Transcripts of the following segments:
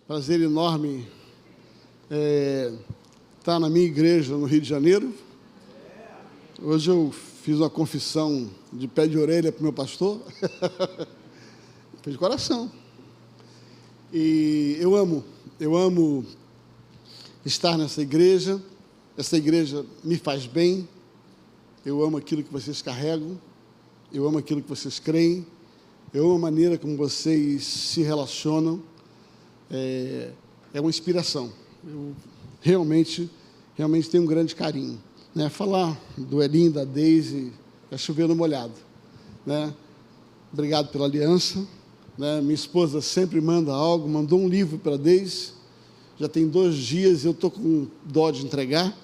Prazer enorme estar na minha igreja no Rio de Janeiro. Hoje eu fiz uma confissão de pé de orelha para o meu pastor. Fiz de coração. E eu amo estar nessa igreja. Essa igreja me faz bem. Eu amo aquilo que vocês carregam. Eu amo aquilo que vocês creem. Eu amo a maneira como vocês se relacionam. É uma inspiração. Eu realmente tenho um grande carinho. Né? Falar do Elinho, da Deise, é chover no molhado. Né? Obrigado pela aliança. Né? Minha esposa sempre manda algo, mandou um livro para a Deise. Já tem 2 dias e eu estou com dó de entregar.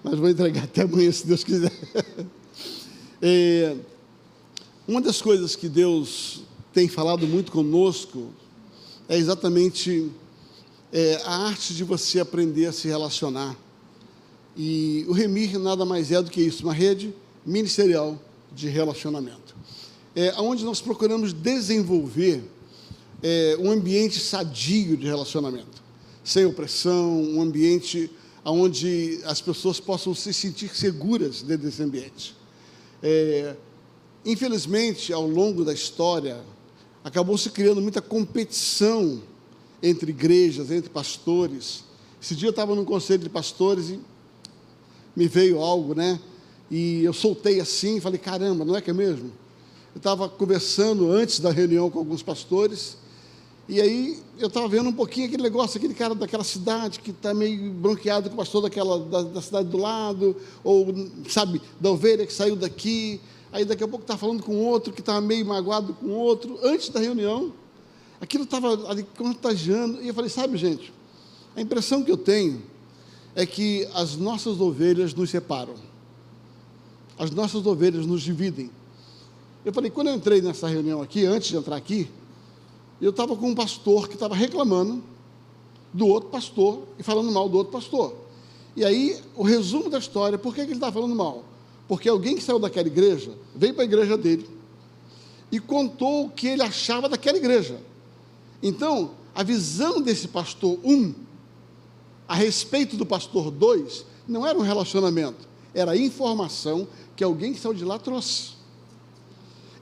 Mas vou entregar até amanhã, se Deus quiser. Uma das coisas que Deus tem falado muito conosco é exatamente a arte de você aprender a se relacionar. E o Remir nada mais é do que isso, uma rede ministerial de relacionamento. Onde nós procuramos desenvolver um ambiente sadio de relacionamento, sem opressão, um ambiente onde as pessoas possam se sentir seguras dentro desse ambiente. Infelizmente, ao longo da história, acabou se criando muita competição entre igrejas, entre pastores. Esse dia eu estava num conselho de pastores e me veio algo, né? E eu soltei assim, falei, caramba, não é que é mesmo? Eu estava conversando antes da reunião com alguns pastores, e aí eu estava vendo um pouquinho aquele negócio, aquele cara daquela cidade que está meio bronqueado com o pastor da cidade do lado, ou, sabe, da ovelha que saiu daqui. Aí daqui a pouco está falando com outro, que estava meio magoado com outro, antes da reunião. Aquilo estava ali contagiando, e eu falei, sabe, gente, a impressão que eu tenho é que as nossas ovelhas nos separam. As nossas ovelhas nos dividem. Eu falei, quando eu entrei nessa reunião aqui, antes de entrar aqui, eu estava com um pastor que estava reclamando do outro pastor e falando mal do outro pastor. E aí, o resumo da história, por que ele estava falando mal? Porque alguém que saiu daquela igreja, veio para a igreja dele e contou o que ele achava daquela igreja. Então, a visão desse pastor 1, a respeito do pastor 2, não era um relacionamento, era a informação que alguém que saiu de lá trouxe.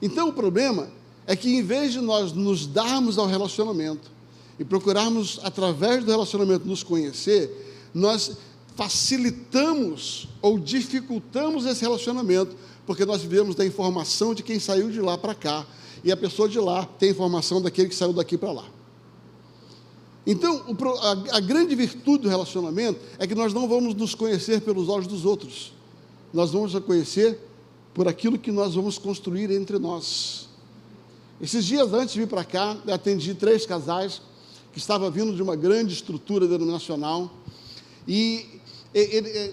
Então, o problema é que, em vez de nós nos darmos ao relacionamento e procurarmos, através do relacionamento, nos conhecer, nós facilitamos ou dificultamos esse relacionamento, porque nós vivemos da informação de quem saiu de lá para cá, e a pessoa de lá tem a informação daquele que saiu daqui para lá. Então, a grande virtude do relacionamento é que nós não vamos nos conhecer pelos olhos dos outros, nós vamos nos conhecer por aquilo que nós vamos construir entre nós. Esses dias antes de vir para cá, eu atendi 3 casais que estavam vindo de uma grande estrutura denominacional, e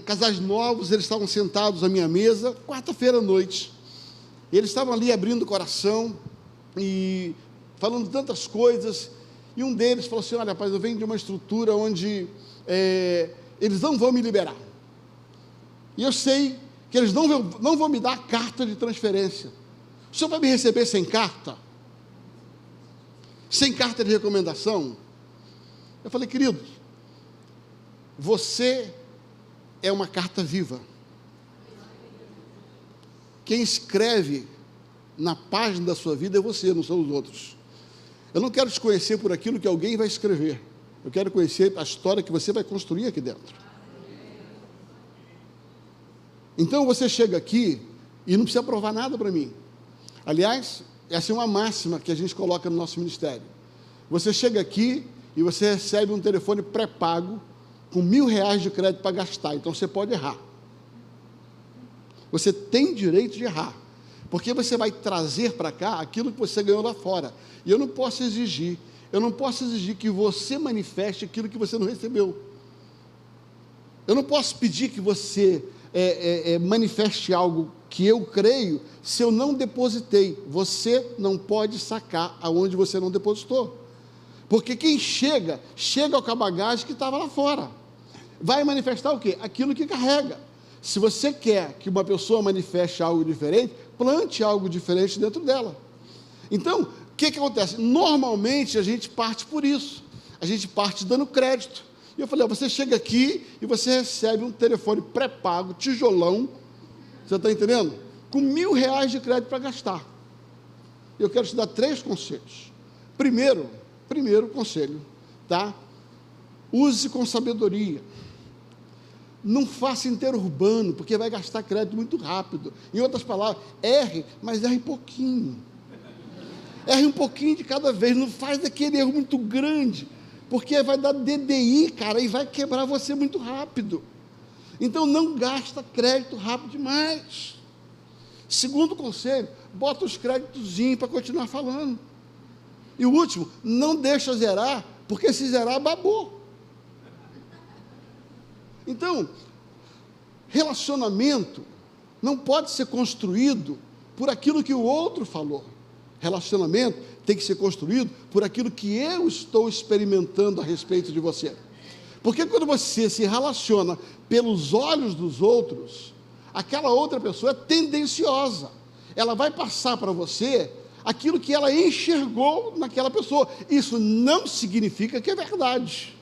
casais novos, eles estavam sentados à minha mesa, quarta-feira à noite, eles estavam ali abrindo o coração e falando tantas coisas, e um deles falou assim, olha, rapaz, eu venho de uma estrutura onde eles não vão me liberar, e eu sei que eles não vão me dar carta de transferência. O senhor vai me receber sem carta? Sem carta de recomendação? Eu falei, querido, você é uma carta viva. Quem escreve na página da sua vida é você, não são os outros. Eu não quero te conhecer por aquilo que alguém vai escrever. Eu quero conhecer a história que você vai construir aqui dentro. Então você chega aqui e não precisa provar nada para mim. Aliás, essa é uma máxima que a gente coloca no nosso ministério. Você chega aqui e você recebe um telefone pré-pago com R$1.000 de crédito para gastar, então você pode errar. Você tem direito de errar, porque você vai trazer para cá aquilo que você ganhou lá fora. E eu não posso exigir que você manifeste aquilo que você não recebeu. Eu não posso pedir que você manifeste algo que eu creio, se eu não depositei. Você não pode sacar aonde você não depositou, porque quem chega com a bagagem que estava lá fora, vai manifestar o quê? Aquilo que carrega. Se você quer que uma pessoa manifeste algo diferente, plante algo diferente dentro dela. Então, que acontece? Normalmente a gente parte por isso, a gente parte dando crédito. E eu falei, você chega aqui e você recebe um telefone pré-pago, tijolão, você está entendendo? Com R$1.000 de crédito para gastar. Eu quero te dar 3 conselhos. Primeiro conselho, tá? Use com sabedoria. Não faça interurbano, porque vai gastar crédito muito rápido. Em outras palavras, erre, mas erre pouquinho. Erre um pouquinho de cada vez, não faz daquele erro muito grande, porque vai dar DDI, cara, e vai quebrar você muito rápido. Então, não gasta crédito rápido demais. Segundo conselho, bota os créditozinhos para continuar falando. E o último, não deixa zerar, porque se zerar, babou. Então, relacionamento não pode ser construído por aquilo que o outro falou. Relacionamento tem que ser construído por aquilo que eu estou experimentando a respeito de você. Porque quando você se relaciona pelos olhos dos outros, aquela outra pessoa é tendenciosa. Ela vai passar para você aquilo que ela enxergou naquela pessoa. Isso não significa que é verdade.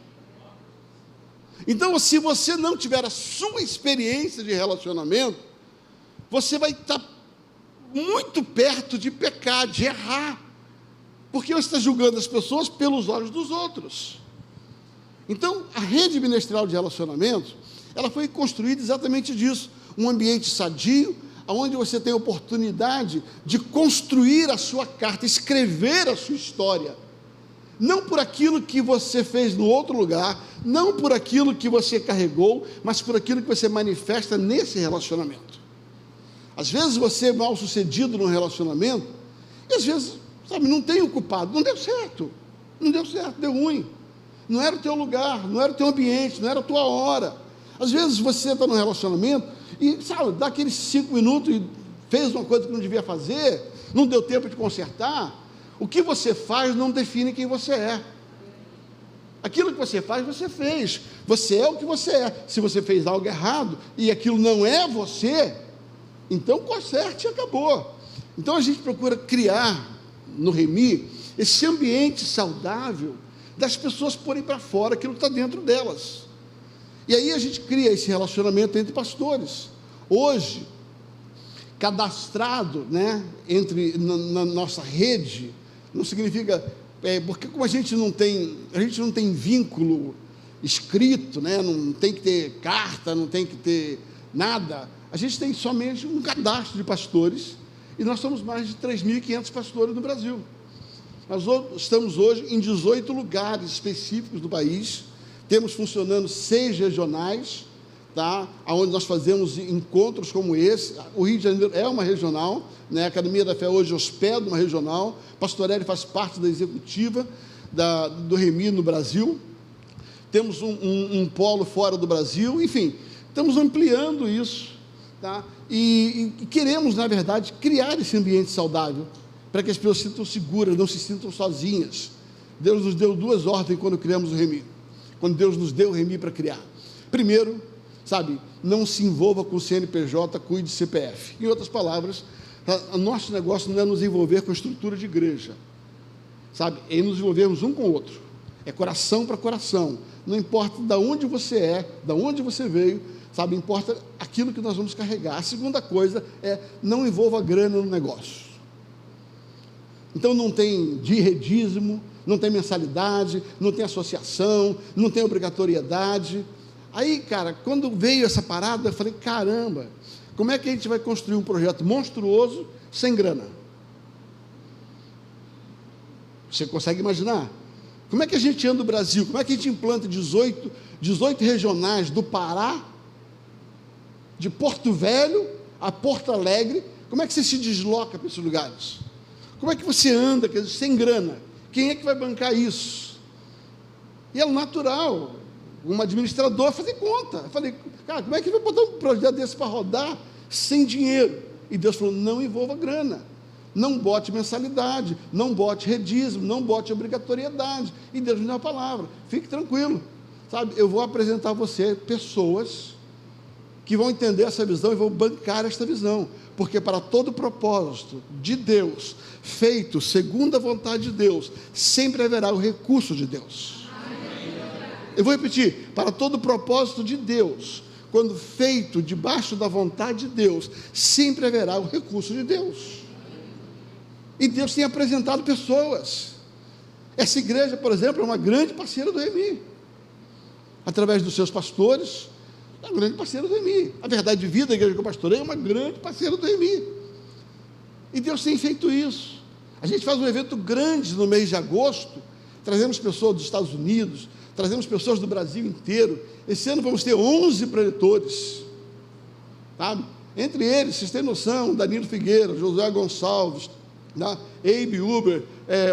Então, se você não tiver a sua experiência de relacionamento, você vai estar muito perto de pecar, de errar, porque você está julgando as pessoas pelos olhos dos outros. Então, a rede ministerial de relacionamentos, ela foi construída exatamente disso, um ambiente sadio, onde você tem a oportunidade de construir a sua carta, escrever a sua história, não por aquilo que você fez no outro lugar, não por aquilo que você carregou, mas por aquilo que você manifesta nesse relacionamento. Às vezes você é mal sucedido no relacionamento, e às vezes, sabe, não tem o culpado, não deu certo, deu ruim, não era o teu lugar, não era o teu ambiente, não era a tua hora. Às vezes você está no relacionamento e, sabe, dá aqueles 5 minutos e fez uma coisa que não devia fazer, não deu tempo de consertar. O que você faz não define quem você é. Aquilo que você faz, você fez. Você é o que você é. Se você fez algo errado e aquilo não é você, então conserte e acabou. Então a gente procura criar no Remi esse ambiente saudável das pessoas porem para fora aquilo que está dentro delas. E aí a gente cria esse relacionamento entre pastores. Hoje, cadastrado, né, na nossa rede, não significa, porque como a gente não tem vínculo escrito, né, não tem que ter carta, não tem que ter nada, a gente tem somente um cadastro de pastores, e nós somos mais de 3.500 pastores no Brasil. Nós estamos hoje em 18 lugares específicos do país, temos funcionando 6 regionais, tá? Onde nós fazemos encontros como esse. O Rio de Janeiro é uma regional, né? A Academia da Fé hoje hospeda uma regional, Pastorelli faz parte da executiva do Remi no Brasil, temos um polo fora do Brasil, enfim, estamos ampliando isso, tá? E queremos, na verdade, criar esse ambiente saudável, para que as pessoas se sintam seguras, não se sintam sozinhas. Deus nos deu 2 ordens quando criamos o Remi, quando Deus nos deu o Remi para criar. Primeiro, sabe, não se envolva com o CNPJ, cuide de CPF. Em outras palavras, o nosso negócio não é nos envolver com a estrutura de igreja, sabe, é nos envolvermos um com o outro, é coração para coração, não importa de onde você é, de onde você veio, sabe, importa aquilo que nós vamos carregar. A segunda coisa é, não envolva grana no negócio. Então não tem dízimo, não tem mensalidade, não tem associação, não tem obrigatoriedade. Aí, cara, quando veio essa parada, eu falei, caramba, como é que a gente vai construir um projeto monstruoso sem grana? Você consegue imaginar? Como é que a gente anda no Brasil? Como é que a gente implanta 18 regionais do Pará, de Porto Velho a Porto Alegre? Como é que você se desloca para esses lugares? Como é que você anda, quer dizer, sem grana? Quem é que vai bancar isso? E é natural, um administrador fazer conta. Eu falei, cara, como é que vai botar um projeto desse para rodar sem dinheiro? E Deus falou, não envolva grana, não bote mensalidade, não bote redízimo, não bote obrigatoriedade. E Deus me deu a palavra, fique tranquilo, sabe, eu vou apresentar a você pessoas que vão entender essa visão e vão bancar esta visão, porque para todo propósito de Deus, feito segundo a vontade de Deus, sempre haverá o recurso de Deus. Eu vou repetir, para todo propósito de Deus, quando feito debaixo da vontade de Deus, sempre haverá o recurso de Deus. E Deus tem apresentado pessoas. Essa igreja, por exemplo, é uma grande parceira do Remi, através dos seus pastores, é uma grande parceira do Remi. A Verdade de Vida, a igreja que eu pastorei, é uma grande parceira do Remi. E Deus tem feito isso. A gente faz um evento grande no mês de agosto, trazemos pessoas dos Estados Unidos, trazemos pessoas do Brasil inteiro. Esse ano vamos ter 11 preletores, sabe? Entre eles, vocês têm noção, Danilo Figueira, Josué Gonçalves, Eibe Uber,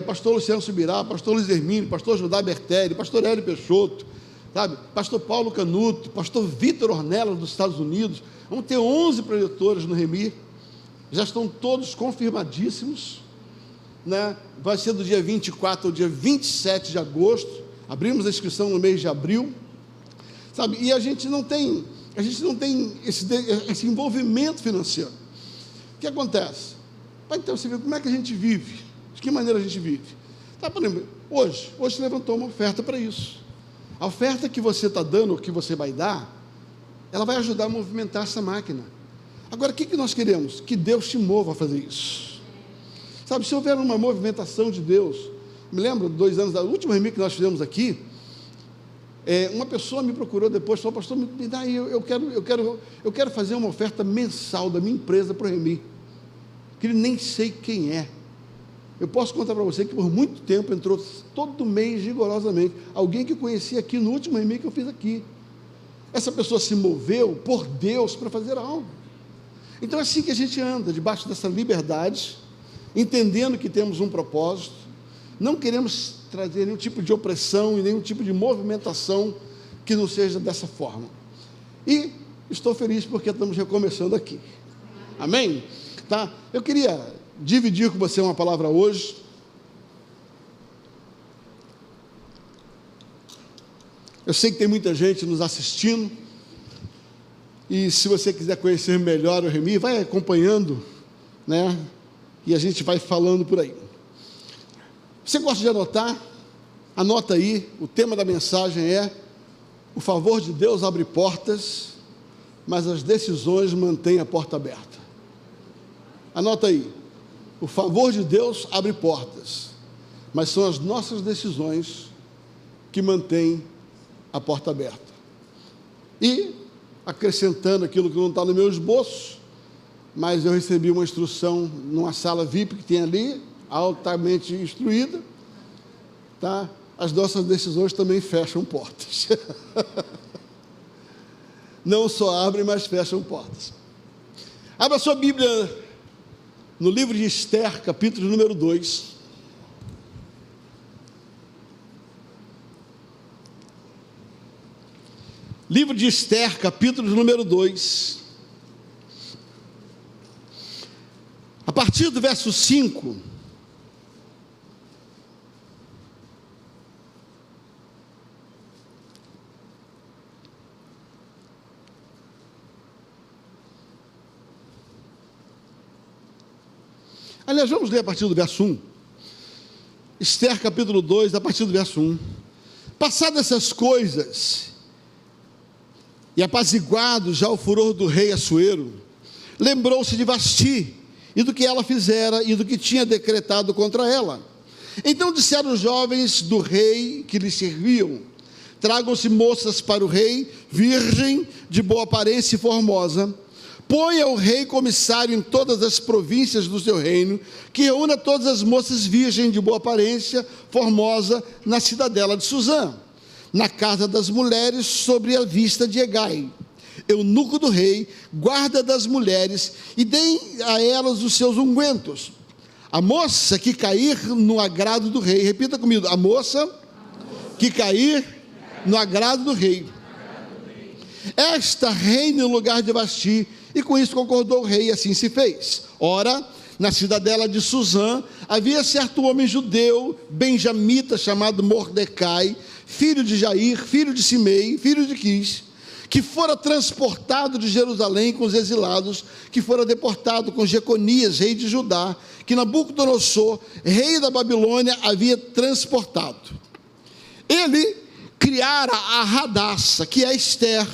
pastor Luciano Subirá, pastor Luiz Hermínio, pastor Judá Bertelli, pastor Hélio Peixoto, sabe? Pastor Paulo Canuto, pastor Vitor Ornelas dos Estados Unidos. Vamos ter 11 preletores no Remi, já estão todos confirmadíssimos, né? Vai ser do dia 24 ao dia 27 de agosto, abrimos a inscrição no mês de abril, sabe? E a gente não tem esse envolvimento financeiro. O que acontece? Então você vê como é que a gente vive, de que maneira a gente vive. Tá, por exemplo, hoje se levantou uma oferta para isso. A oferta que você está dando, ou que você vai dar, ela vai ajudar a movimentar essa máquina. Agora, o que nós queremos? Que Deus te mova a fazer isso. Sabe, se houver uma movimentação de Deus, me lembro, 2 anos, da última Remi que nós fizemos aqui, uma pessoa me procurou depois, falou: pastor, me dá aí, eu quero fazer uma oferta mensal da minha empresa para o Remi, que ele nem sei quem é. Eu posso contar para você que por muito tempo entrou todo mês rigorosamente alguém que eu conheci aqui no último Remi que eu fiz aqui. Essa pessoa se moveu por Deus para fazer algo. Então é assim que a gente anda, debaixo dessa liberdade, entendendo que temos um propósito, não queremos trazer nenhum tipo de opressão e nenhum tipo de movimentação que não seja dessa forma. E estou feliz porque estamos recomeçando aqui. Amém? Tá? Eu queria dividir com você uma palavra hoje. Eu sei que tem muita gente nos assistindo, e se você quiser conhecer melhor o Remi, vai acompanhando, né? E a gente vai falando por aí. Você gosta de anotar? Anota aí, o tema da mensagem é: o favor de Deus abre portas, mas as decisões mantêm a porta aberta. Anota aí, o favor de Deus abre portas, mas são as nossas decisões que mantêm a porta aberta. E, acrescentando aquilo que não está no meu esboço, mas eu recebi uma instrução numa sala VIP que tem ali, altamente instruída, tá? As nossas decisões também fecham portas. Não só abrem, mas fecham portas. Abra sua Bíblia no livro de Esther, capítulo número 2. Livro de Esther, capítulo número 2. A partir do verso 5. Aliás, vamos ler a partir do verso 1. Esther, capítulo 2, a partir do verso 1. Passadas essas coisas, e apaziguado já o furor do rei Assuero, lembrou-se de Vasti, e do que ela fizera, e do que tinha decretado contra ela. Então disseram os jovens do rei que lhe serviam: tragam-se moças para o rei, virgem, de boa aparência e formosa. Ponha o rei comissário em todas as províncias do seu reino, que reúna todas as moças virgens de boa aparência, formosa, na cidadela de Suzã, na casa das mulheres, sobre a vista de Hegai, eunuco do rei, guarda das mulheres, e deem a elas os seus ungüentos. A moça que cair no agrado do rei, repita comigo: a moça que cair no agrado do rei, esta reina no lugar de Vasti. E com isso concordou o rei, e assim se fez. Ora, na cidadela de Suzã, havia certo homem judeu, benjamita, chamado Mordecai, filho de Jair, filho de Simei, filho de Quis, que fora transportado de Jerusalém com os exilados, que fora deportado com Jeconias, rei de Judá, que Nabucodonosor, rei da Babilônia, havia transportado. Ele criara a Radassa, que é Ester,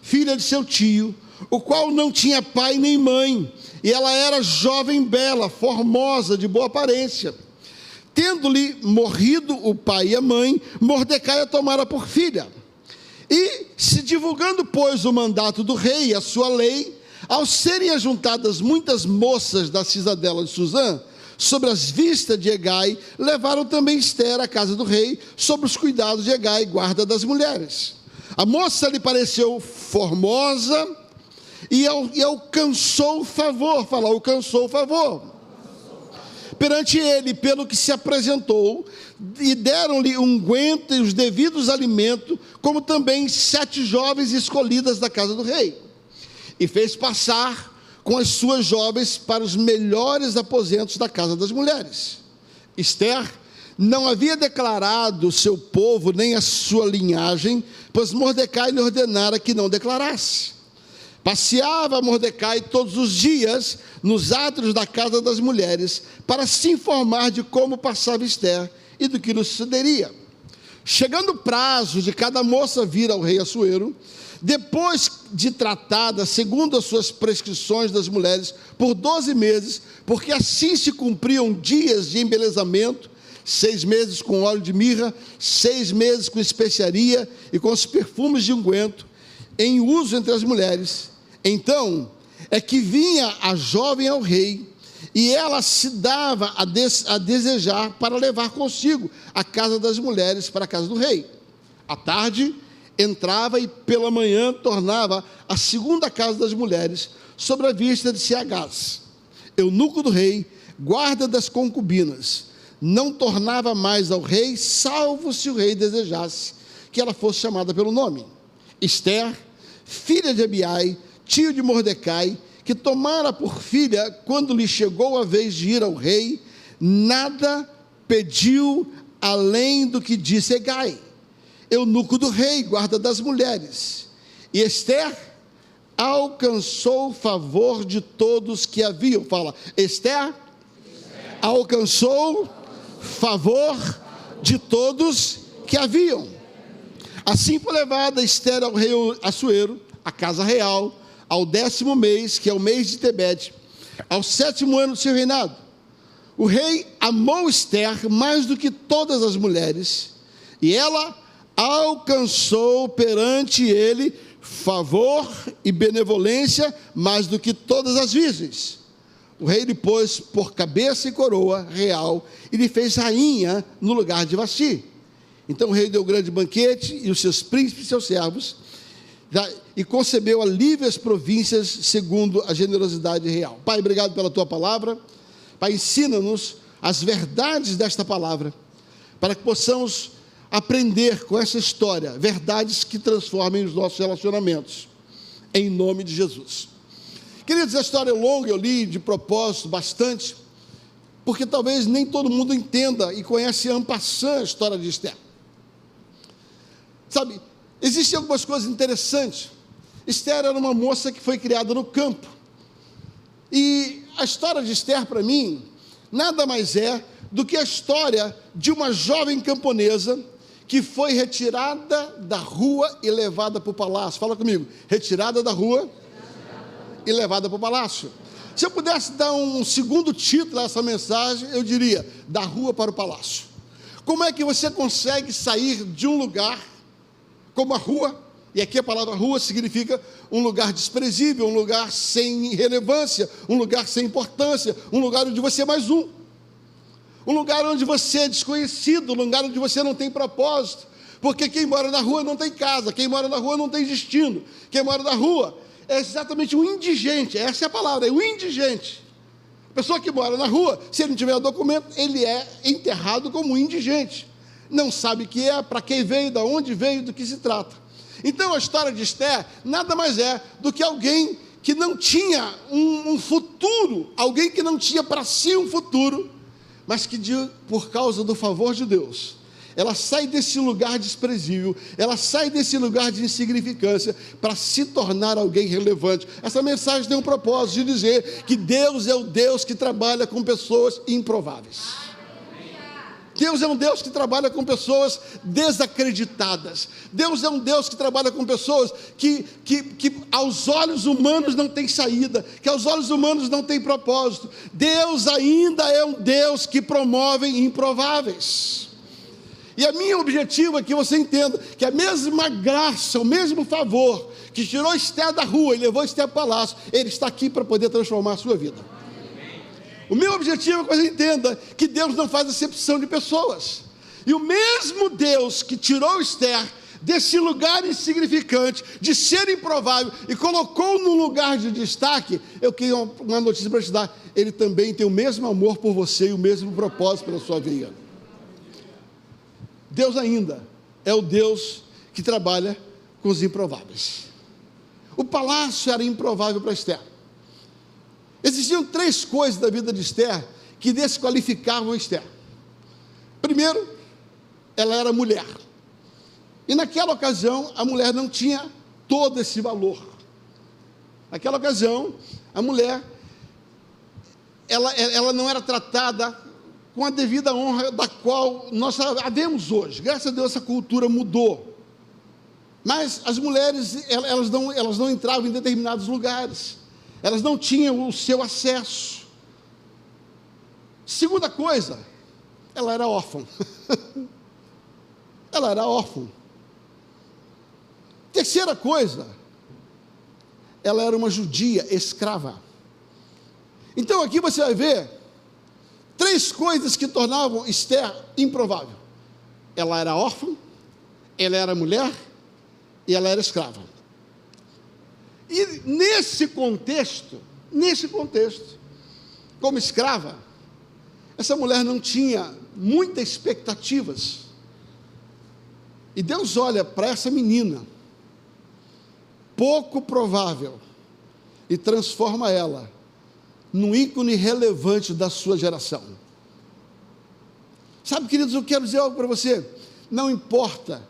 filha de seu tio, o qual não tinha pai nem mãe, e ela era jovem bela, formosa, de boa aparência. Tendo-lhe morrido o pai e a mãe, Mordecai a tomara por filha. E, se divulgando, pois, o mandato do rei e a sua lei, ao serem ajuntadas muitas moças da cidadela de Susã, sobre as vistas de Hegai, levaram também Ester à casa do rei, sobre os cuidados de Hegai, guarda das mulheres. A moça lhe pareceu formosa e alcançou favor, alcançou favor perante ele, pelo que se apresentou, e deram-lhe unguento e os devidos alimentos, como também 7 jovens escolhidas da casa do rei. E fez passar com as suas jovens para os melhores aposentos da casa das mulheres. Ester não havia declarado o seu povo, nem a sua linhagem, pois Mordecai lhe ordenara que não declarasse. Passeava Mordecai todos os dias nos átrios da casa das mulheres, para se informar de como passava Ester e do que lhe sucederia. Chegando o prazo de cada moça vir ao rei Assuero, depois de tratada segundo as suas prescrições das mulheres por 12 meses, porque assim se cumpriam dias de embelezamento, 6 meses com óleo de mirra, 6 meses com especiaria e com os perfumes de unguento, em uso entre as mulheres. Então é que vinha a jovem ao rei, e ela se dava a desejar para levar consigo a casa das mulheres para a casa do rei. À tarde entrava e pela manhã tornava à segunda casa das mulheres, sobre a vista de Siagás, eunuco do rei, guarda das concubinas. Não tornava mais ao rei, salvo se o rei desejasse que ela fosse chamada pelo nome. Ester, filha de Abiai, tio de Mordecai, que tomara por filha, quando lhe chegou a vez de ir ao rei, nada pediu além do que disse Hegai, eunuco do rei, guarda das mulheres. E Ester alcançou o favor de todos que haviam. Fala, Ester alcançou favor de todos que haviam. Assim foi levada Ester ao rei Assuero, a casa real, ao 10º mês, que é o mês de Tebete, ao 7º ano do seu reinado. O rei amou Ester mais do que todas as mulheres, e ela alcançou perante ele favor e benevolência mais do que todas as virgens. O rei lhe pôs por cabeça e coroa real, e lhe fez rainha no lugar de Vasti. Então o rei deu grande banquete, e os seus príncipes e seus servos, e concebeu alívio às províncias segundo a generosidade real. Pai, obrigado pela tua palavra. Pai, ensina-nos as verdades desta palavra, para que possamos aprender com essa história, verdades que transformem os nossos relacionamentos, em nome de Jesus. Queridos, a história é longa, eu li de propósito bastante, porque talvez nem todo mundo entenda e conhece en passant a história de Ester. Sabe, existem algumas coisas interessantes. Ester era uma moça que foi criada no campo, e a história de Ester, para mim, nada mais é do que a história de uma jovem camponesa que foi retirada da rua e levada para o palácio. Fala comigo, retirada da rua e levada para o palácio. Se eu pudesse dar um segundo título a essa mensagem, eu diria, da rua para o palácio. Como é que você consegue sair de um lugar como a rua, e aqui a palavra rua significa um lugar desprezível, um lugar sem relevância, um lugar sem importância, um lugar onde você é mais um lugar onde você é desconhecido, um lugar onde você não tem propósito, porque quem mora na rua não tem casa, quem mora na rua não tem destino, quem mora na rua é exatamente um indigente, essa é a palavra, é um indigente. A pessoa que mora na rua, se ele não tiver documento, ele é enterrado como um indigente, não sabe o que é, para quem veio, de onde veio, do que se trata. Então a história de Ester nada mais é do que alguém que não tinha um futuro, alguém que não tinha para si um futuro, mas que por causa do favor de Deus, ela sai desse lugar desprezível, ela sai desse lugar de insignificância para se tornar alguém relevante. Essa mensagem tem um propósito de dizer que Deus é o Deus que trabalha com pessoas improváveis. Deus é um Deus que trabalha com pessoas desacreditadas. Deus é um Deus que trabalha com pessoas que aos olhos humanos não tem saída, que aos olhos humanos não tem propósito. Deus ainda é um Deus que promove improváveis. E a minha objetivo é que você entenda que a mesma graça, o mesmo favor que tirou Esther da rua e levou Esther para o palácio, Ele está aqui para poder transformar a sua vida. O meu objetivo é que você entenda que Deus não faz acepção de pessoas. E o mesmo Deus que tirou Esther desse lugar insignificante, de ser improvável, e colocou num lugar de destaque, eu queria uma notícia para te dar, Ele também tem o mesmo amor por você e o mesmo propósito pela sua vida. Deus ainda é o Deus que trabalha com os improváveis. O palácio era improvável para Esther. Existiam 3 coisas da vida de Esther que desqualificavam Esther. Primeiro, ela era mulher. E naquela ocasião, a mulher não tinha todo esse valor. Naquela ocasião, a mulher, ela não era tratada com a devida honra da qual nós a vemos hoje. Graças a Deus, essa cultura mudou. Mas as mulheres, elas não entravam em determinados lugares. Elas não tinham o seu acesso. Segunda coisa, ela era órfã. Ela era órfã. Terceira coisa, ela era uma judia escrava. Então aqui você vai ver 3 coisas que tornavam Esther improvável. Ela era órfã, ela era mulher e ela era escrava. E nesse contexto, como escrava, essa mulher não tinha muitas expectativas. E Deus olha para essa menina, pouco provável, e transforma ela num ícone relevante da sua geração. Sabe, queridos, eu quero dizer algo para você. Não importa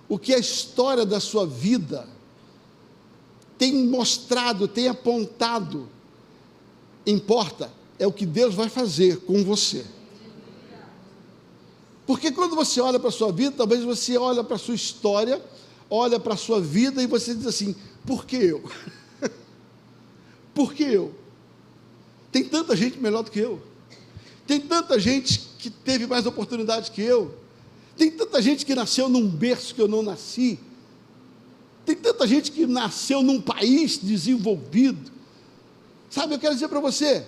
o que a história da sua vida tem mostrado, tem apontado, importa é o que Deus vai fazer com você. Porque quando você olha para a sua vida, talvez você olha para a sua história, olha para a sua vida e você diz assim, por que eu? Por que eu? Tem tanta gente melhor do que eu. Tem tanta gente que teve mais oportunidade que eu. Tem tanta gente que nasceu num berço que eu não nasci. Tem tanta gente que nasceu num país desenvolvido. Sabe, eu quero dizer para você,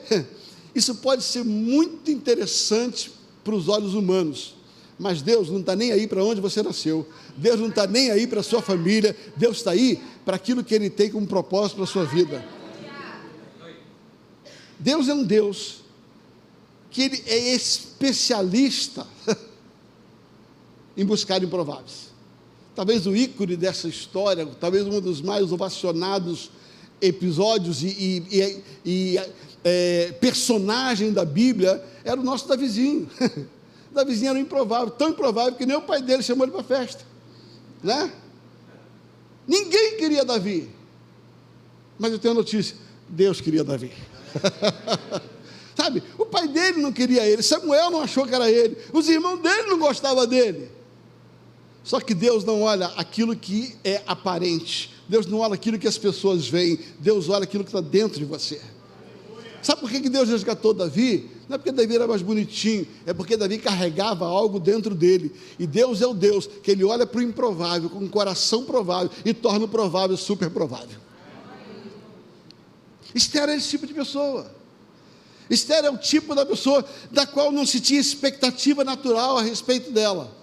isso pode ser muito interessante para os olhos humanos, mas Deus não está nem aí para onde você nasceu, Deus não está nem aí para a sua família, Deus está aí para aquilo que Ele tem como propósito para a sua vida. Deus é um Deus que Ele é especialista em buscar improváveis. Talvez o ícone dessa história, talvez um dos mais ovacionados episódios e personagem da Bíblia, era o nosso Davizinho. Davizinho era um improvável, tão improvável que nem o pai dele chamou ele para a festa, né? Ninguém queria Davi, mas eu tenho uma notícia, Deus queria Davi. Sabe, o pai dele não queria ele, Samuel não achou que era ele, os irmãos dele não gostavam dele. Só que Deus não olha aquilo que é aparente, Deus não olha aquilo que as pessoas veem, Deus olha aquilo que está dentro de você. Sabe por que Deus resgatou Davi? Não é porque Davi era mais bonitinho, é porque Davi carregava algo dentro dele, e Deus é o Deus que Ele olha para o improvável, com um coração provável, e torna o provável super provável. Esther era esse tipo de pessoa. Esther é o tipo da pessoa da qual não se tinha expectativa natural a respeito dela,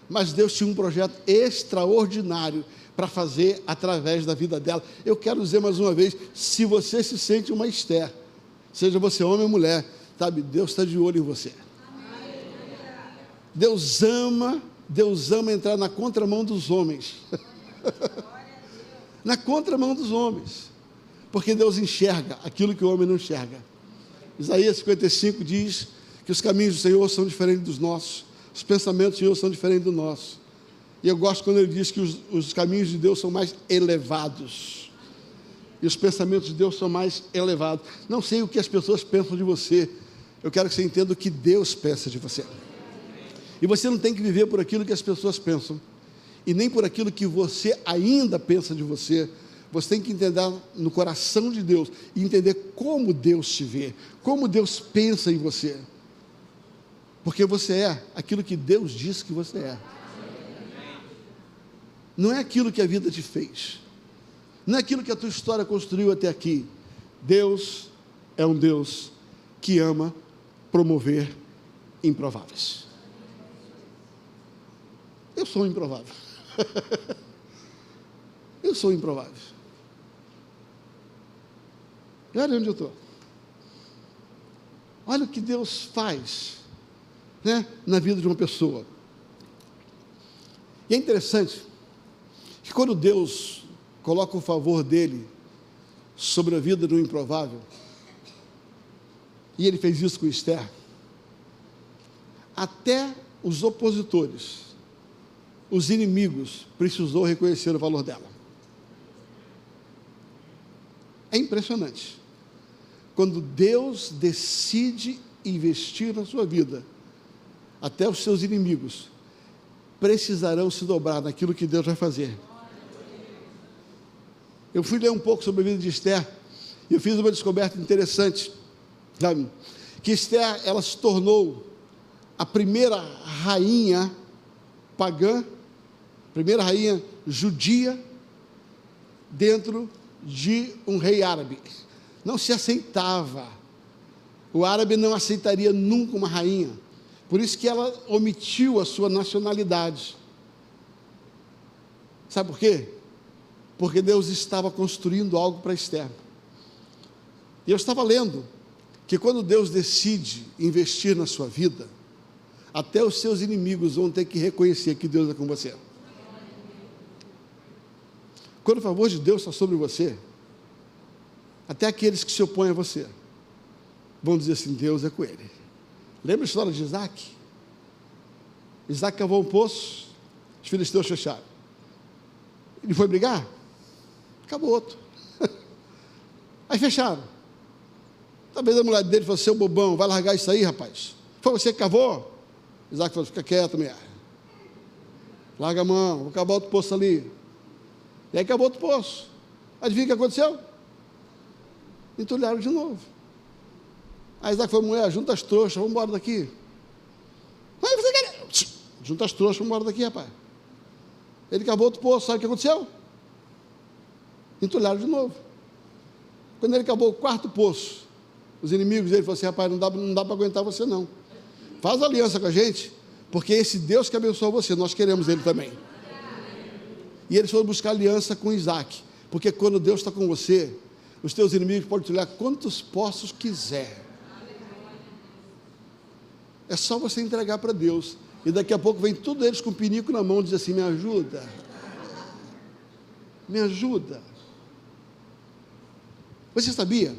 mas Deus tinha um projeto extraordinário para fazer através da vida dela. Eu quero dizer mais uma vez, se você se sente uma Esther, seja você homem ou mulher, sabe, Deus está de olho em você. Deus ama entrar na contramão dos homens. Na contramão dos homens, porque Deus enxerga aquilo que o homem não enxerga. Isaías 55 diz que os caminhos do Senhor são diferentes dos nossos, Os pensamentos do Senhor são diferentes do nosso. E eu gosto quando ele diz que os caminhos de Deus são mais elevados. E os pensamentos de Deus são mais elevados. Não sei o que as pessoas pensam de você. Eu quero que você entenda o que Deus pensa de você. E você não tem que viver por aquilo que as pessoas pensam. E nem por aquilo que você ainda pensa de você. Você tem que entender no coração de Deus. E entender como Deus te vê. Como Deus pensa em você. Porque você é aquilo que Deus diz que você é. Não é aquilo que a vida te fez. Não é aquilo que a tua história construiu até aqui. Deus é um Deus que ama promover improváveis. Eu sou improvável. Eu sou improvável. E olha onde eu estou. Olha o que Deus faz, né, na vida de uma pessoa. E é interessante que quando Deus coloca o favor dele sobre a vida do improvável, e ele fez isso com Esther, até os opositores, os inimigos, precisou reconhecer o valor dela. É impressionante. Quando Deus decide investir na sua vida, até os seus inimigos precisarão se dobrar naquilo que Deus vai fazer. Eu fui ler um pouco sobre a vida de Esther, e eu fiz uma descoberta interessante, sabe? Que Esther, ela se tornou a primeira rainha pagã, primeira rainha judia, dentro de um rei árabe. Não se aceitava, o árabe não aceitaria nunca uma rainha, por isso que ela omitiu a sua nacionalidade. Sabe por quê? Porque Deus estava construindo algo para Esther. E eu estava lendo que quando Deus decide investir na sua vida, até os seus inimigos vão ter que reconhecer que Deus é com você. Quando o favor de Deus está sobre você, até aqueles que se opõem a você vão dizer assim: Deus é com ele. Lembra a história de Isaac? Isaac cavou um poço, os filisteus fecharam. Ele foi brigar? Acabou outro. Aí fecharam. Talvez a mulher dele falou: seu bobão, vai largar isso aí, rapaz. Foi você que cavou? Isaac falou: fica quieto, mulher. Larga a mão, vou cavar outro poço ali. E aí acabou outro poço. Adivinha o que aconteceu? Entulharam de novo. Aí Isaac falou: mulher, junta as trouxas, vamos embora daqui. Mas você quer... Junta as trouxas, vamos embora daqui, rapaz. Ele cavou outro poço, sabe o que aconteceu? Entulharam de novo. Quando ele acabou o quarto poço, os inimigos dele falaram assim: rapaz, não dá para aguentar você não. Faz aliança com a gente, porque esse Deus que abençoou você, nós queremos ele também. E eles foram buscar aliança com Isaac, porque quando Deus está com você, os teus inimigos podem entulhar quantos poços quiser. É só você entregar para Deus, e daqui a pouco vem todos eles com o pinico na mão e diz assim: me ajuda, me ajuda. Você sabia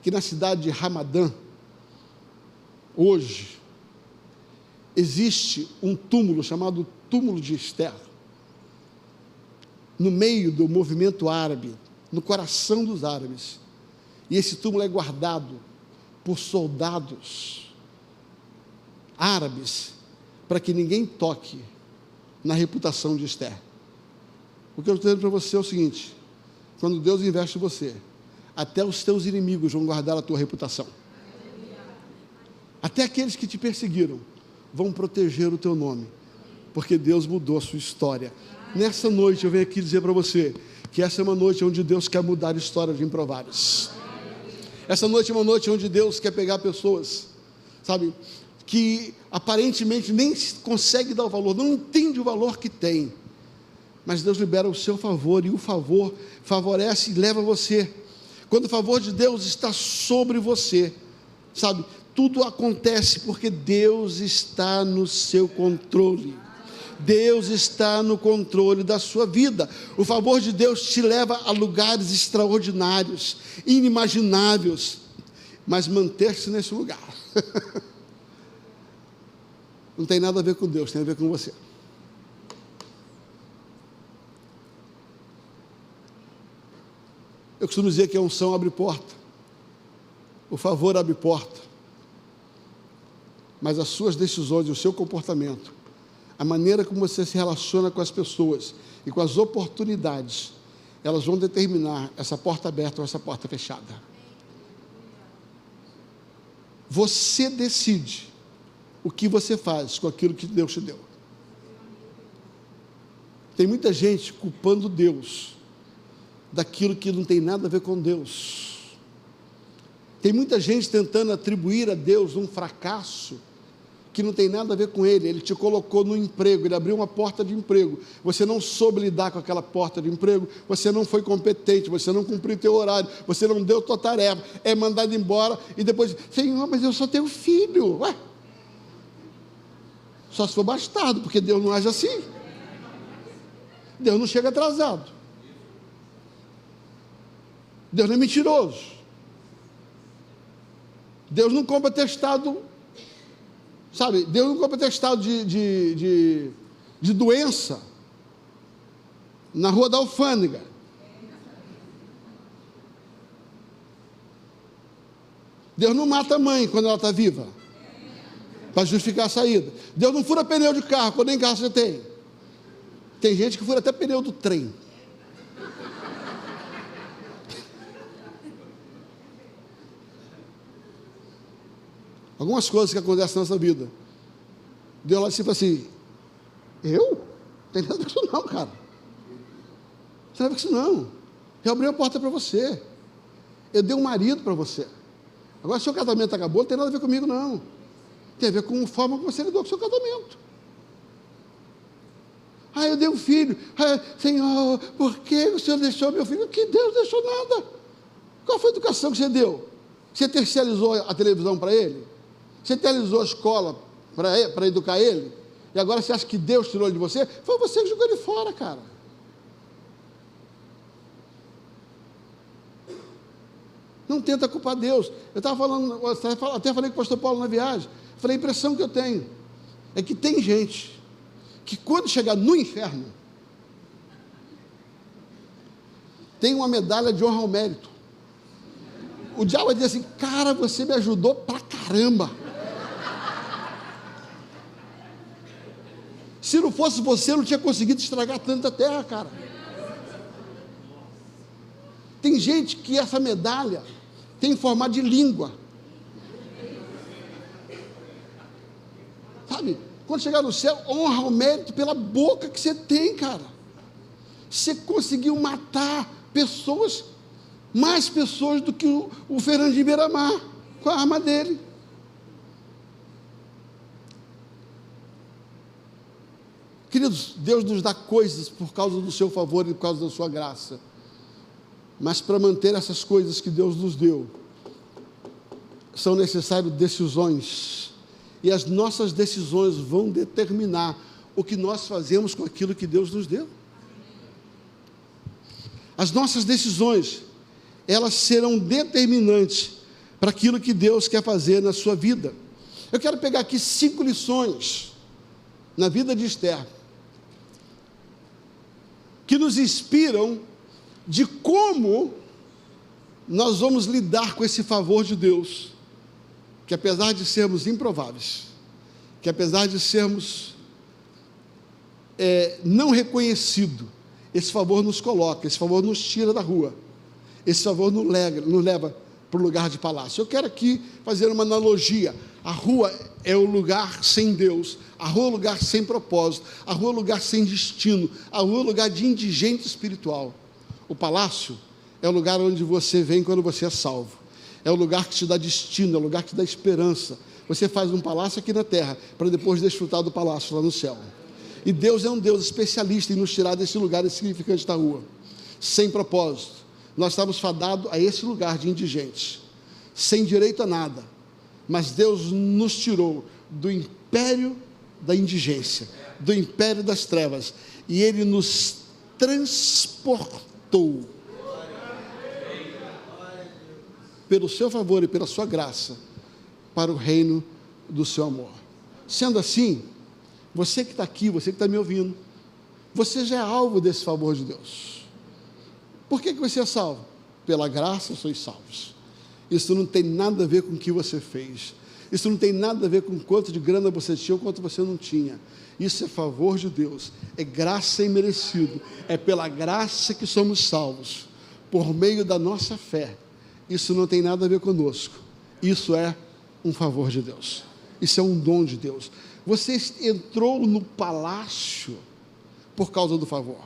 que na cidade de Ramadã, hoje, existe um túmulo chamado Túmulo de Esther, no meio do movimento árabe, no coração dos árabes, e esse túmulo é guardado por soldados árabes, para que ninguém toque na reputação de Esther. O que eu estou dizendo para você é o seguinte: quando Deus investe em você, até os teus inimigos vão guardar a tua reputação. Até aqueles que te perseguiram vão proteger o teu nome, porque Deus mudou a sua história. Nessa noite eu venho aqui dizer para você que essa é uma noite onde Deus quer mudar a história de improváveis. Essa noite é uma noite onde Deus quer pegar pessoas, sabe, que aparentemente nem consegue dar o valor, não entende o valor que tem, mas Deus libera o seu favor, e o favor favorece e leva você. Quando o favor de Deus está sobre você, sabe, tudo acontece porque Deus está no seu controle. Deus está no controle da sua vida. O favor de Deus te leva a lugares extraordinários, inimagináveis, mas manter-se nesse lugar não tem nada a ver com Deus, tem a ver com você. Eu costumo dizer que a unção abre porta, o favor abre porta, mas as suas decisões, o seu comportamento, a maneira como você se relaciona com as pessoas e com as oportunidades, elas vão determinar essa porta aberta ou essa porta fechada. Você decide o que você faz com aquilo que Deus te deu. Tem muita gente culpando Deus daquilo que não tem nada a ver com Deus. Tem muita gente tentando atribuir a Deus um fracasso que não tem nada a ver com Ele. Ele te colocou no emprego, Ele abriu uma porta de emprego, você não soube lidar com aquela porta de emprego, você não foi competente, você não cumpriu teu horário, você não deu tua tarefa, é mandado embora, e depois, Senhor, mas eu só tenho filho. Ué, só se for bastardo, porque Deus não age assim. Deus não chega atrasado. Deus não é mentiroso. Deus não compra testado, sabe? Deus não compra testado de doença na rua da alfândega. Deus não mata a mãe quando ela está viva, para justificar a saída. Deus não fura pneu de carro, quando nem carro você tem. Tem gente que fura até pneu do trem. Algumas coisas que acontecem na nossa vida. Deus lá e fala assim, eu? Não tem nada a ver com isso não, cara. Não tem nada a ver com isso não. Eu abri a porta para você. Eu dei um marido para você. Agora, se o seu casamento acabou, não tem nada a ver comigo não. Tem a ver com a forma como você lidou com o seu casamento. Ah, eu dei um filho. Ah, Senhor, por que o Senhor deixou meu filho? Que Deus deixou nada. Qual foi a educação que você deu? Você terceirizou a televisão para ele? Você terceirizou a escola para educar ele? E agora você acha que Deus tirou ele de você? Foi você que jogou ele fora, cara. Não tenta culpar Deus. Eu estava falando, até falei com o pastor Paulo na viagem. Falei, a impressão que eu tenho é que tem gente que quando chegar no inferno tem uma medalha de honra ao mérito. O diabo vai dizer assim, cara, você me ajudou pra caramba. Se não fosse você, eu não tinha conseguido estragar tanta terra, cara. Tem gente que essa medalha tem formato de língua. Sabe? Quando chegar no céu, honra o mérito pela boca que você tem, cara. Você conseguiu matar pessoas, mais pessoas do que o Fernando de Beiramar, com a arma dele. Queridos, Deus nos dá coisas por causa do seu favor e por causa da sua graça. Mas para manter essas coisas que Deus nos deu, são necessárias decisões. E as nossas decisões vão determinar o que nós fazemos com aquilo que Deus nos deu. As nossas decisões, elas serão determinantes para aquilo que Deus quer fazer na sua vida. Eu quero pegar aqui 5 lições na vida de Esther, que nos inspiram de como nós vamos lidar com esse favor de Deus, que apesar de sermos improváveis, que apesar de sermos não reconhecidos, esse favor nos coloca, esse favor nos tira da rua, esse favor nos leva para o lugar de palácio. Eu quero aqui fazer uma analogia. A rua é o lugar sem Deus, a rua é o lugar sem propósito, a rua é o lugar sem destino, a rua é o lugar de indigente espiritual. O palácio é o lugar onde você vem quando você é salvo, é o lugar que te dá destino, é o lugar que te dá esperança. Você faz um palácio aqui na terra, para depois desfrutar do palácio lá no céu. E Deus é um Deus especialista em nos tirar desse lugar insignificante da rua, sem propósito. Nós estamos fadados a esse lugar de indigentes, sem direito a nada, mas Deus nos tirou do império da indigência, do império das trevas, e Ele nos transportou, pelo seu favor e pela sua graça, para o reino do seu amor. Sendo assim, você que está aqui, você que está me ouvindo, você já é alvo desse favor de Deus. Por que você é salvo? Pela graça sois salvos. Isso não tem nada a ver com o que você fez. Isso não tem nada a ver com quanto de grana você tinha ou quanto você não tinha. Isso é favor de Deus, é graça imerecido, é pela graça que somos salvos, por meio da nossa fé. Isso não tem nada a ver conosco, isso é um favor de Deus, isso é um dom de Deus. Você entrou no palácio por causa do favor.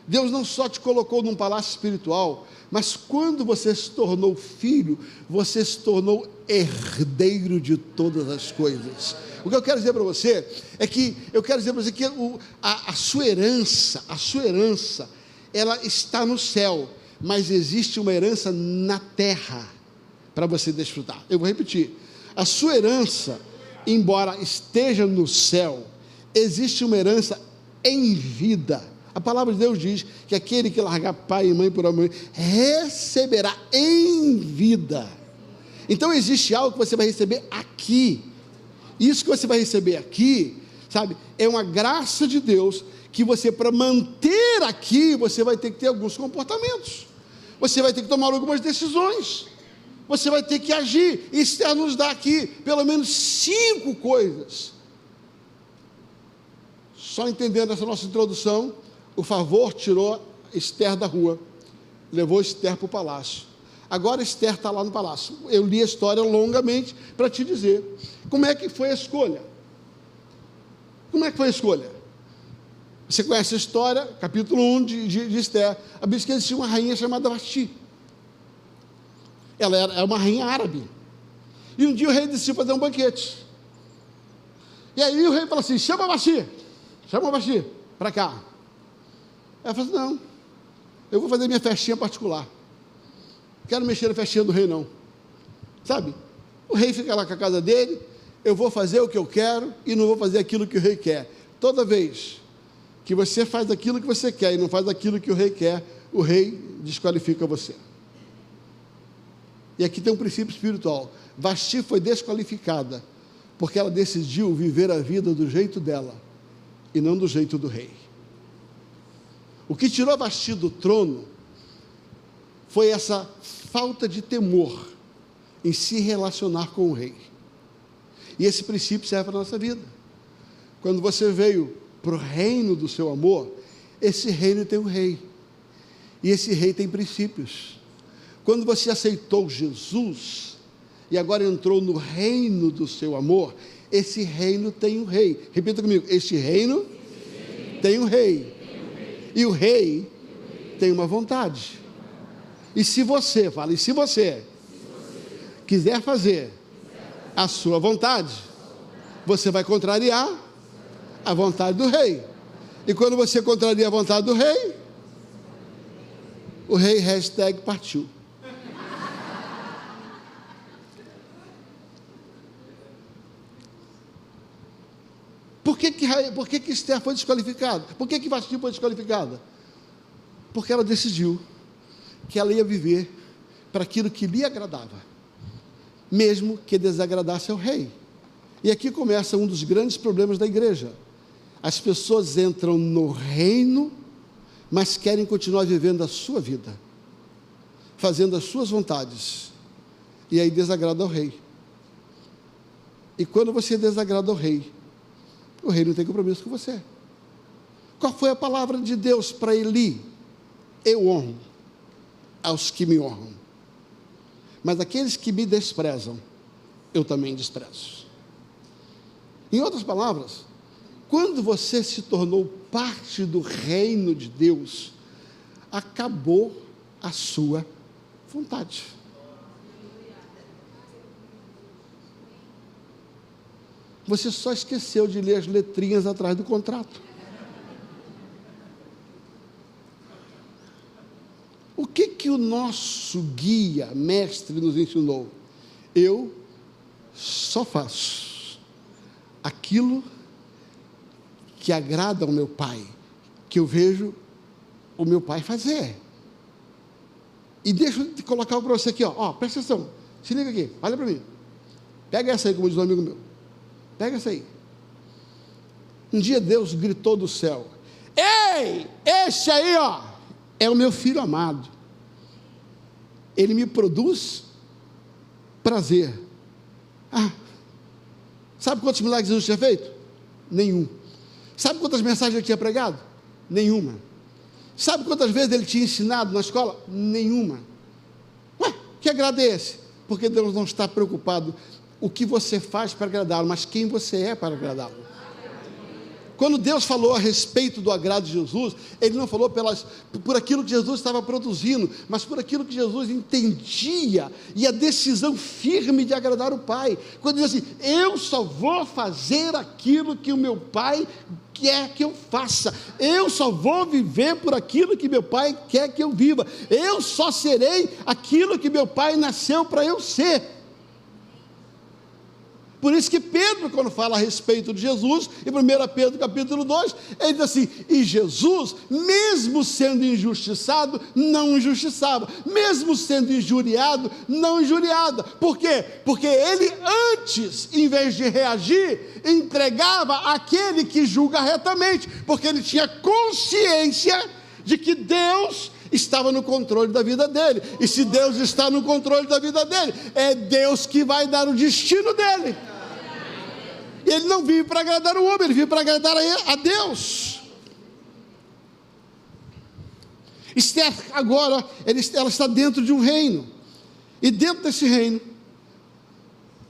Deus não só te colocou num palácio espiritual, mas quando você se tornou filho, você se tornou herdeiro de todas as coisas. O que eu quero dizer para você é que, a sua herança, ela está no céu, mas existe uma herança na terra para você desfrutar. Eu vou repetir, a sua herança, embora esteja no céu, existe uma herança em vida. A palavra de Deus diz que aquele que largar pai e mãe por amor, receberá em vida. Então existe algo que você vai receber aqui. Isso que você vai receber aqui, sabe, é uma graça de Deus, que você, para manter aqui, você vai ter que ter alguns comportamentos, você vai ter que tomar algumas decisões, você vai ter que agir. Esther nos dá aqui pelo menos 5 coisas. Só entendendo essa nossa introdução, o favor tirou Esther da rua, levou Esther para o palácio. Agora Esther está lá no palácio. Eu li a história longamente para te dizer como é que foi a escolha. Como é que foi a escolha? Você conhece a história, capítulo 1 de Esther. A Bíblia diz que existia uma rainha chamada Vasti. Ela era uma rainha árabe. E um dia o rei decidiu fazer um banquete. E aí o rei falou assim: chama Vasti para cá. Ela falou assim: não, eu vou fazer minha festinha particular. Não quero mexer na festinha do rei, não. Sabe? O rei fica lá com a casa dele, eu vou fazer o que eu quero e não vou fazer aquilo que o rei quer. Toda vez que você faz aquilo que você quer e não faz aquilo que o rei quer, o rei desqualifica você. E aqui tem um princípio espiritual. Vasti foi desqualificada porque ela decidiu viver a vida do jeito dela e não do jeito do rei. O que tirou Vasti do trono foi essa falta de temor em se relacionar com o rei. E esse princípio serve para a nossa vida. Quando você veio para o reino do seu amor, esse reino tem um rei. E esse rei tem princípios. Quando você aceitou Jesus e agora entrou no reino do seu amor, esse reino tem um rei. Repita comigo: esse reino tem um rei. E o rei tem uma vontade. E se você quiser fazer a sua vontade, você vai contrariar a vontade do rei. E quando você contraria a vontade do rei, o rei #partiu. Por que Esther foi desqualificada? Por que Vasti foi desqualificada? Porque ela decidiu que ela ia viver para aquilo que lhe agradava, mesmo que desagradasse ao rei. E aqui começa um dos grandes problemas da igreja. As pessoas entram no reino, mas querem continuar vivendo a sua vida, fazendo as suas vontades, e aí desagrada ao rei. E quando você desagrada ao rei, o rei não tem compromisso com você. Qual foi a palavra de Deus para Eli? Eu honro aos que me honram, mas aqueles que me desprezam, eu também desprezo. Em outras palavras, quando você se tornou parte do reino de Deus, acabou a sua vontade. Você só esqueceu de ler as letrinhas atrás do contrato. O que o nosso guia, mestre, nos ensinou? Eu só faço aquilo que agrada ao meu pai, que eu vejo o meu pai fazer. E deixa eu colocar para você aqui, presta atenção, se liga aqui, olha para mim. Pega essa aí, como diz um amigo meu. Pega essa aí. Um dia Deus gritou do céu: ei, este aí, ó, é o meu filho amado, ele me produz prazer. Sabe quantos milagres Jesus tinha feito? Nenhum. Sabe quantas mensagens ele tinha pregado? Nenhuma. Sabe quantas vezes ele tinha ensinado na escola? Nenhuma. Que agrado é esse? Porque Deus não está preocupado o que você faz para agradá-lo, mas quem você é para agradá-lo. Quando Deus falou a respeito do agrado de Jesus, Ele não falou por aquilo que Jesus estava produzindo, mas por aquilo que Jesus entendia, e a decisão firme de agradar o Pai. Quando diz assim: eu só vou fazer aquilo que o meu Pai quer que eu faça, eu só vou viver por aquilo que meu Pai quer que eu viva, eu só serei aquilo que meu Pai nasceu para eu ser. Por isso que Pedro, quando fala a respeito de Jesus, em 1 Pedro capítulo 2, ele diz assim: e Jesus, mesmo sendo injustiçado, não injustiçava, mesmo sendo injuriado, não injuriava. Por quê? Porque ele antes, em vez de reagir, entregava aquele que julga retamente, porque ele tinha consciência de que Deus estava no controle da vida dele, e se Deus está no controle da vida dele, é Deus que vai dar o destino dele. Ele não vive para agradar o homem, ele vive para agradar a Deus. Esther agora, ela está dentro de um reino, e dentro desse reino,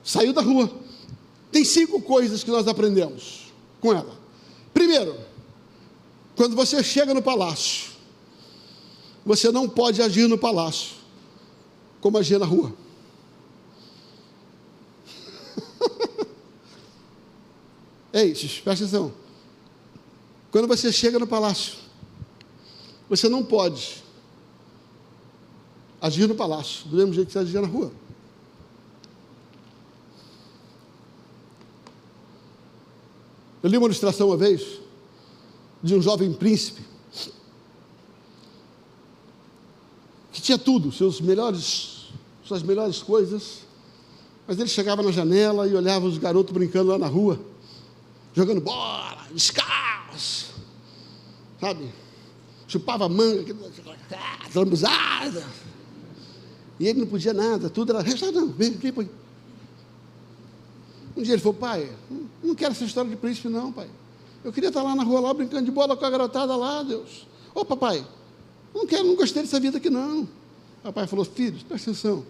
saiu da rua. Tem 5 coisas que nós aprendemos com ela. Primeiro, quando você chega no palácio, você não pode agir no palácio como agir na rua. É isso, presta atenção. Quando você chega no palácio, você não pode agir no palácio do mesmo jeito que você agia na rua. Eu li uma ilustração uma vez de um jovem príncipe que tinha tudo, suas melhores coisas, mas ele chegava na janela e olhava os garotos brincando lá na rua, jogando bola, descalço, sabe? Chupava manga, lambuzada, e ele não podia nada, tudo era, não, vem. Um dia ele falou: pai, não quero essa história de príncipe não, pai, eu queria estar lá na rua, lá, brincando de bola com a garotada lá, Deus. Ô papai, não gostei dessa vida aqui não. O papai falou: filho, presta atenção,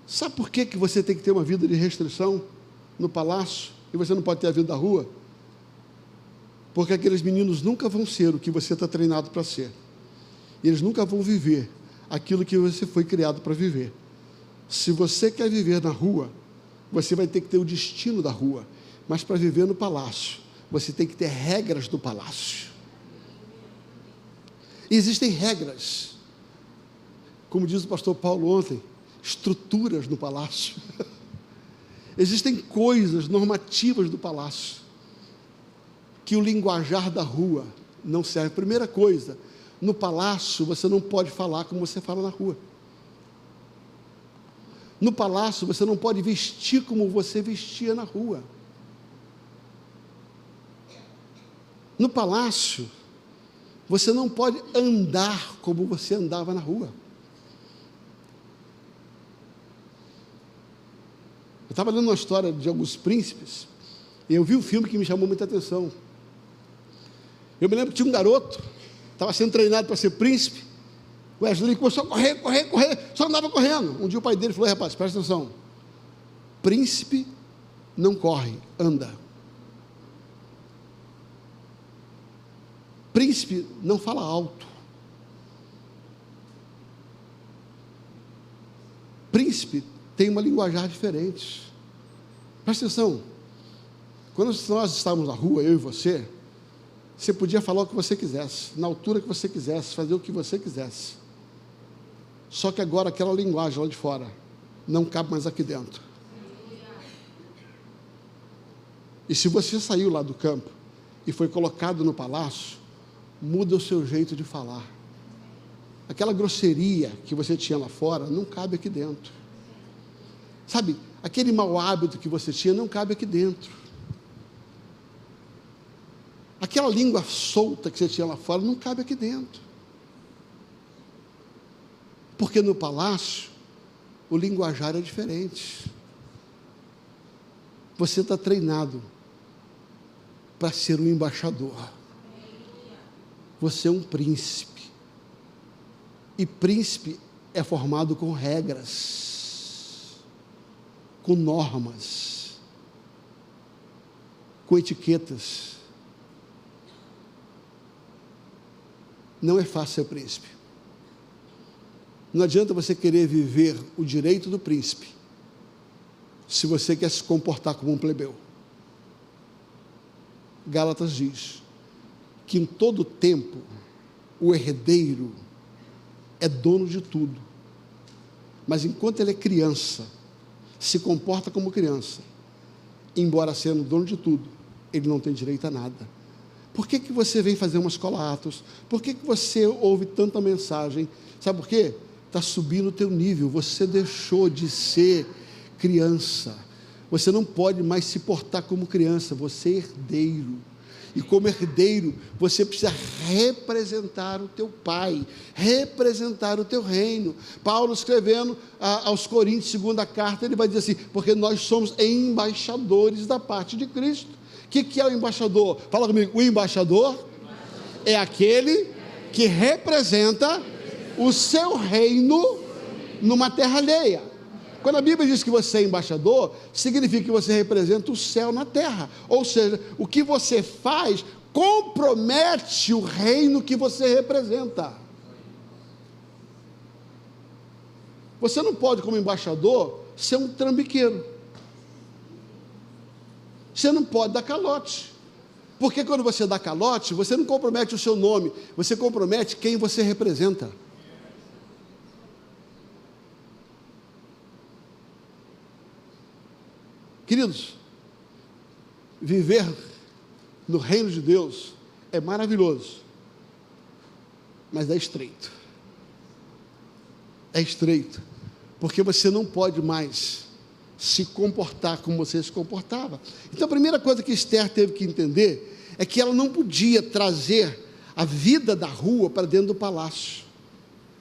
sabe por que você tem que ter uma vida de restrição no palácio e você não pode ter a vida da rua? Porque aqueles meninos nunca vão ser o que você está treinado para ser, e eles nunca vão viver aquilo que você foi criado para viver. Se você quer viver na rua, você vai ter que ter o destino da rua, mas para viver no palácio, você tem que ter regras do palácio. E existem regras, como diz o pastor Paulo ontem, estruturas no palácio. Existem coisas normativas do palácio que o linguajar da rua não serve. Primeira coisa, no palácio você não pode falar como você fala na rua. No palácio você não pode vestir como você vestia na rua. No palácio você não pode andar como você andava na rua. Eu estava lendo uma história de alguns príncipes, e eu vi um filme que me chamou muita atenção. Eu me lembro que tinha um garoto, estava sendo treinado para ser príncipe. O Wesley começou a correr, só andava correndo. Um dia o pai dele falou: rapaz, presta atenção, príncipe não corre, anda. Príncipe não fala alto. Príncipe tem uma linguajar diferente. Presta atenção, quando nós estávamos na rua, eu e você podia falar o que você quisesse, na altura que você quisesse, fazer o que você quisesse. Só que agora aquela linguagem lá de fora não cabe mais aqui dentro. E se você saiu lá do campo e foi colocado no palácio, muda o seu jeito de falar. Aquela grosseria que você tinha lá fora não cabe aqui dentro. Sabe, aquele mau hábito que você tinha não cabe aqui dentro. Aquela língua solta que você tinha lá fora não cabe aqui dentro. Porque no palácio, o linguajar é diferente. Você está treinado para ser um embaixador. Você é um príncipe. E príncipe é formado com regras, com normas, com etiquetas. Não é fácil ser príncipe. Não adianta você querer viver o direito do príncipe se você quer se comportar como um plebeu. Gálatas diz que em todo tempo o herdeiro é dono de tudo, mas enquanto ele é criança, se comporta como criança, embora sendo dono de tudo, ele não tem direito a nada. Por que você vem fazer uma escola Atos? Por que você ouve tanta mensagem? Sabe por quê? Está subindo o teu nível, você deixou de ser criança, você não pode mais se portar como criança, você é herdeiro, e como herdeiro, você precisa representar o teu pai, representar o teu reino. Paulo escrevendo aos Coríntios, segunda carta, ele vai dizer assim, porque nós somos embaixadores da parte de Cristo. O que é o embaixador? Fala comigo, o embaixador é aquele que representa o seu reino numa terra alheia. Quando a Bíblia diz que você é embaixador, significa que você representa o céu na terra. Ou seja, o que você faz compromete o reino que você representa. Você não pode, como embaixador, ser um trambiqueiro. Você não pode dar calote. Porque quando você dá calote, você não compromete o seu nome, você compromete quem você representa. Queridos, viver no reino de Deus é maravilhoso, mas é estreito. É estreito, porque você não pode mais se comportar como você se comportava. Então a primeira coisa que Esther teve que entender é que ela não podia trazer a vida da rua para dentro do palácio.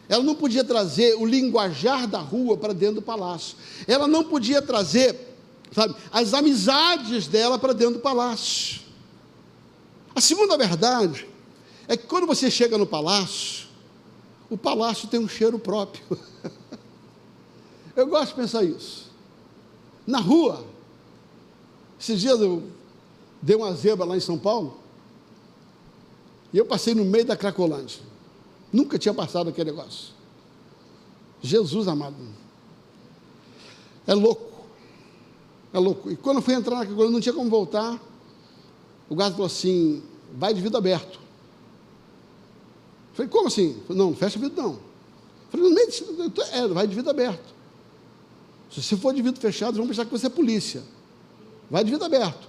Ela não podia trazer o linguajar da rua para dentro do palácio. Ela não podia trazer, sabe, as amizades dela para dentro do palácio. A segunda verdade é que quando você chega no palácio, o palácio tem um cheiro próprio. Eu gosto de pensar isso. Na rua, esses dias eu dei uma zebra lá em São Paulo, e eu passei no meio da Cracolândia. Nunca tinha passado aquele negócio. Jesus amado. É louco. É louco. E quando eu fui entrar naquela coisa, não tinha como voltar. O guarda falou assim, vai de vidro aberto. Eu falei, como assim? Eu falei, não fecha o vidro não. Eu falei, no meio vai de vidro aberto. Se você for de vidro fechado, vão pensar que você é polícia. Vai de vidro aberto.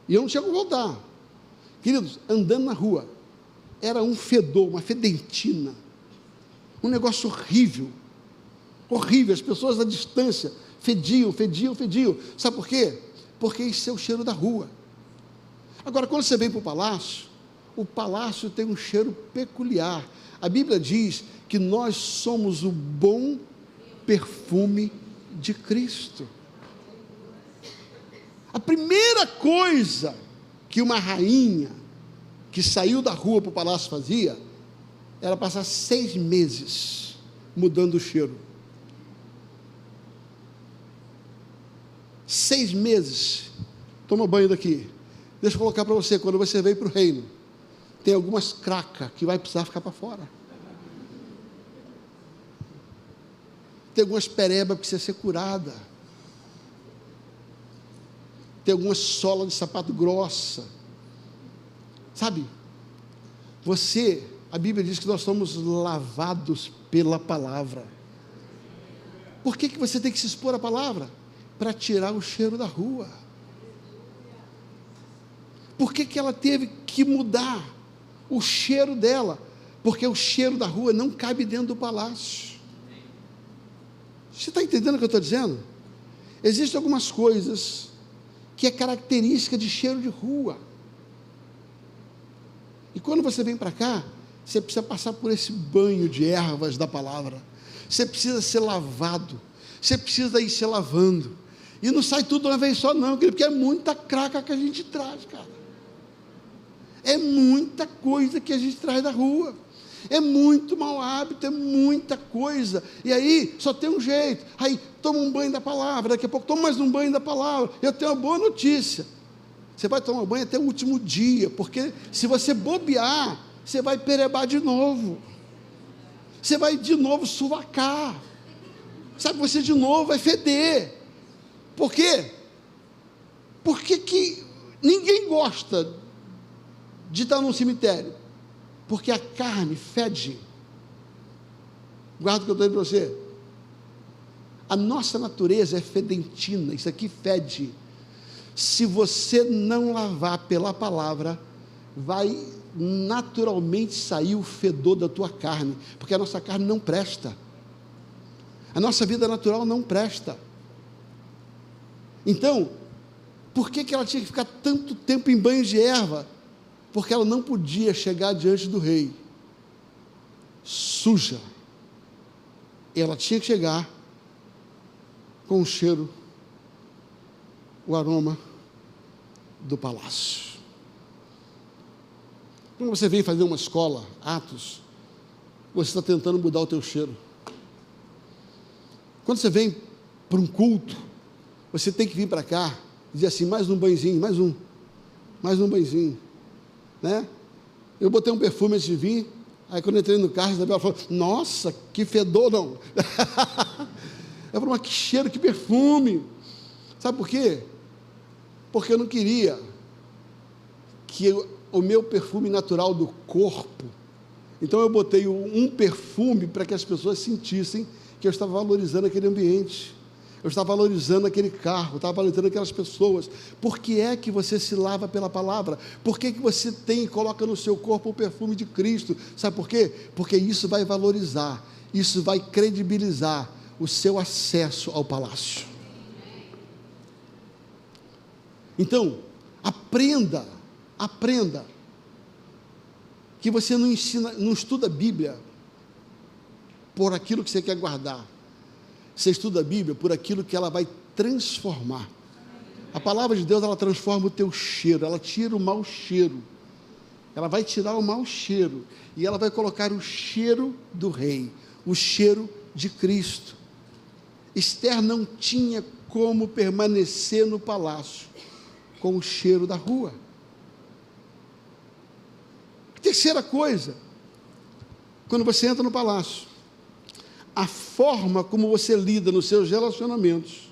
E eu não tinha como voltar. Queridos, andando na rua, era um fedor, uma fedentina. Um negócio horrível. Horrível. As pessoas à distância fediam. Sabe por quê? Porque esse é o cheiro da rua. Agora, quando você vem para o palácio tem um cheiro peculiar. A Bíblia diz que nós somos o bom perfume de Cristo. A primeira coisa que uma rainha que saiu da rua para o palácio fazia era passar 6 meses mudando o cheiro. 6 meses. Toma banho daqui. Deixa eu colocar para você, quando você veio para o reino, tem algumas cracas que vai precisar ficar para fora. Tem algumas perebas que precisam ser curadas. Tem algumas solas de sapato grossa. Sabe? A Bíblia diz que nós somos lavados pela palavra. Por que você tem que se expor à palavra? Para tirar o cheiro da rua. Por que ela teve que mudar o cheiro dela? Porque o cheiro da rua não cabe dentro do palácio. Você está entendendo o que eu estou dizendo? Existem algumas coisas que é característica de cheiro de rua. E quando você vem para cá, você precisa passar por esse banho de ervas da palavra. Você precisa ser lavado. Você precisa ir se lavando. E não sai tudo de uma vez só não, querido, porque é muita craca que a gente traz, cara. É muita coisa que a gente traz da rua. É muito mau hábito, é muita coisa. E aí, só tem um jeito. Aí, toma um banho da palavra. Daqui a pouco, toma mais um banho da palavra. Eu tenho uma boa notícia. Você vai tomar banho até o último dia, porque se você bobear, você vai perebar de novo. Você vai de novo suvacar. Sabe, você de novo vai feder. Por quê? Porque que ninguém gosta de estar num cemitério. Porque a carne fede. Guarda o que eu estou dizendo para você. A nossa natureza é fedentina, isso aqui fede. Se você não lavar pela palavra, vai naturalmente sair o fedor da tua carne, porque a nossa carne não presta. A nossa vida natural não presta. Então, por que ela tinha que ficar tanto tempo em banho de erva? Porque ela não podia chegar diante do rei suja. Ela tinha que chegar com o cheiro, o aroma do palácio. Quando você vem fazer uma escola, Atos, você está tentando mudar o teu cheiro. Quando você vem para um culto, você tem que vir para cá e dizer assim, mais um banhozinho, mais um banhozinho, né? Eu botei um perfume antes de vir, aí quando eu entrei no carro, a Isabela falou, nossa, que fedor, não. Eu falei, mas que cheiro, que perfume. Sabe por quê? Porque eu não queria que o meu perfume natural do corpo, então eu botei um perfume para que as pessoas sentissem que eu estava valorizando aquele ambiente, eu estava valorizando aquele carro, eu estava valorizando aquelas pessoas. Por que é que você se lava pela palavra? Por que você tem e coloca no seu corpo o perfume de Cristo? Sabe por quê? Porque isso vai valorizar, isso vai credibilizar o seu acesso ao palácio. Então, aprenda que você não estuda a Bíblia por aquilo que você quer guardar. Você estuda a Bíblia por aquilo que ela vai transformar. A palavra de Deus, ela transforma o teu cheiro, ela tira o mau cheiro. Ela vai tirar o mau cheiro e ela vai colocar o cheiro do rei, o cheiro de Cristo. Esther não tinha como permanecer no palácio com o cheiro da rua. Terceira coisa, quando você entra no palácio, a forma como você lida nos seus relacionamentos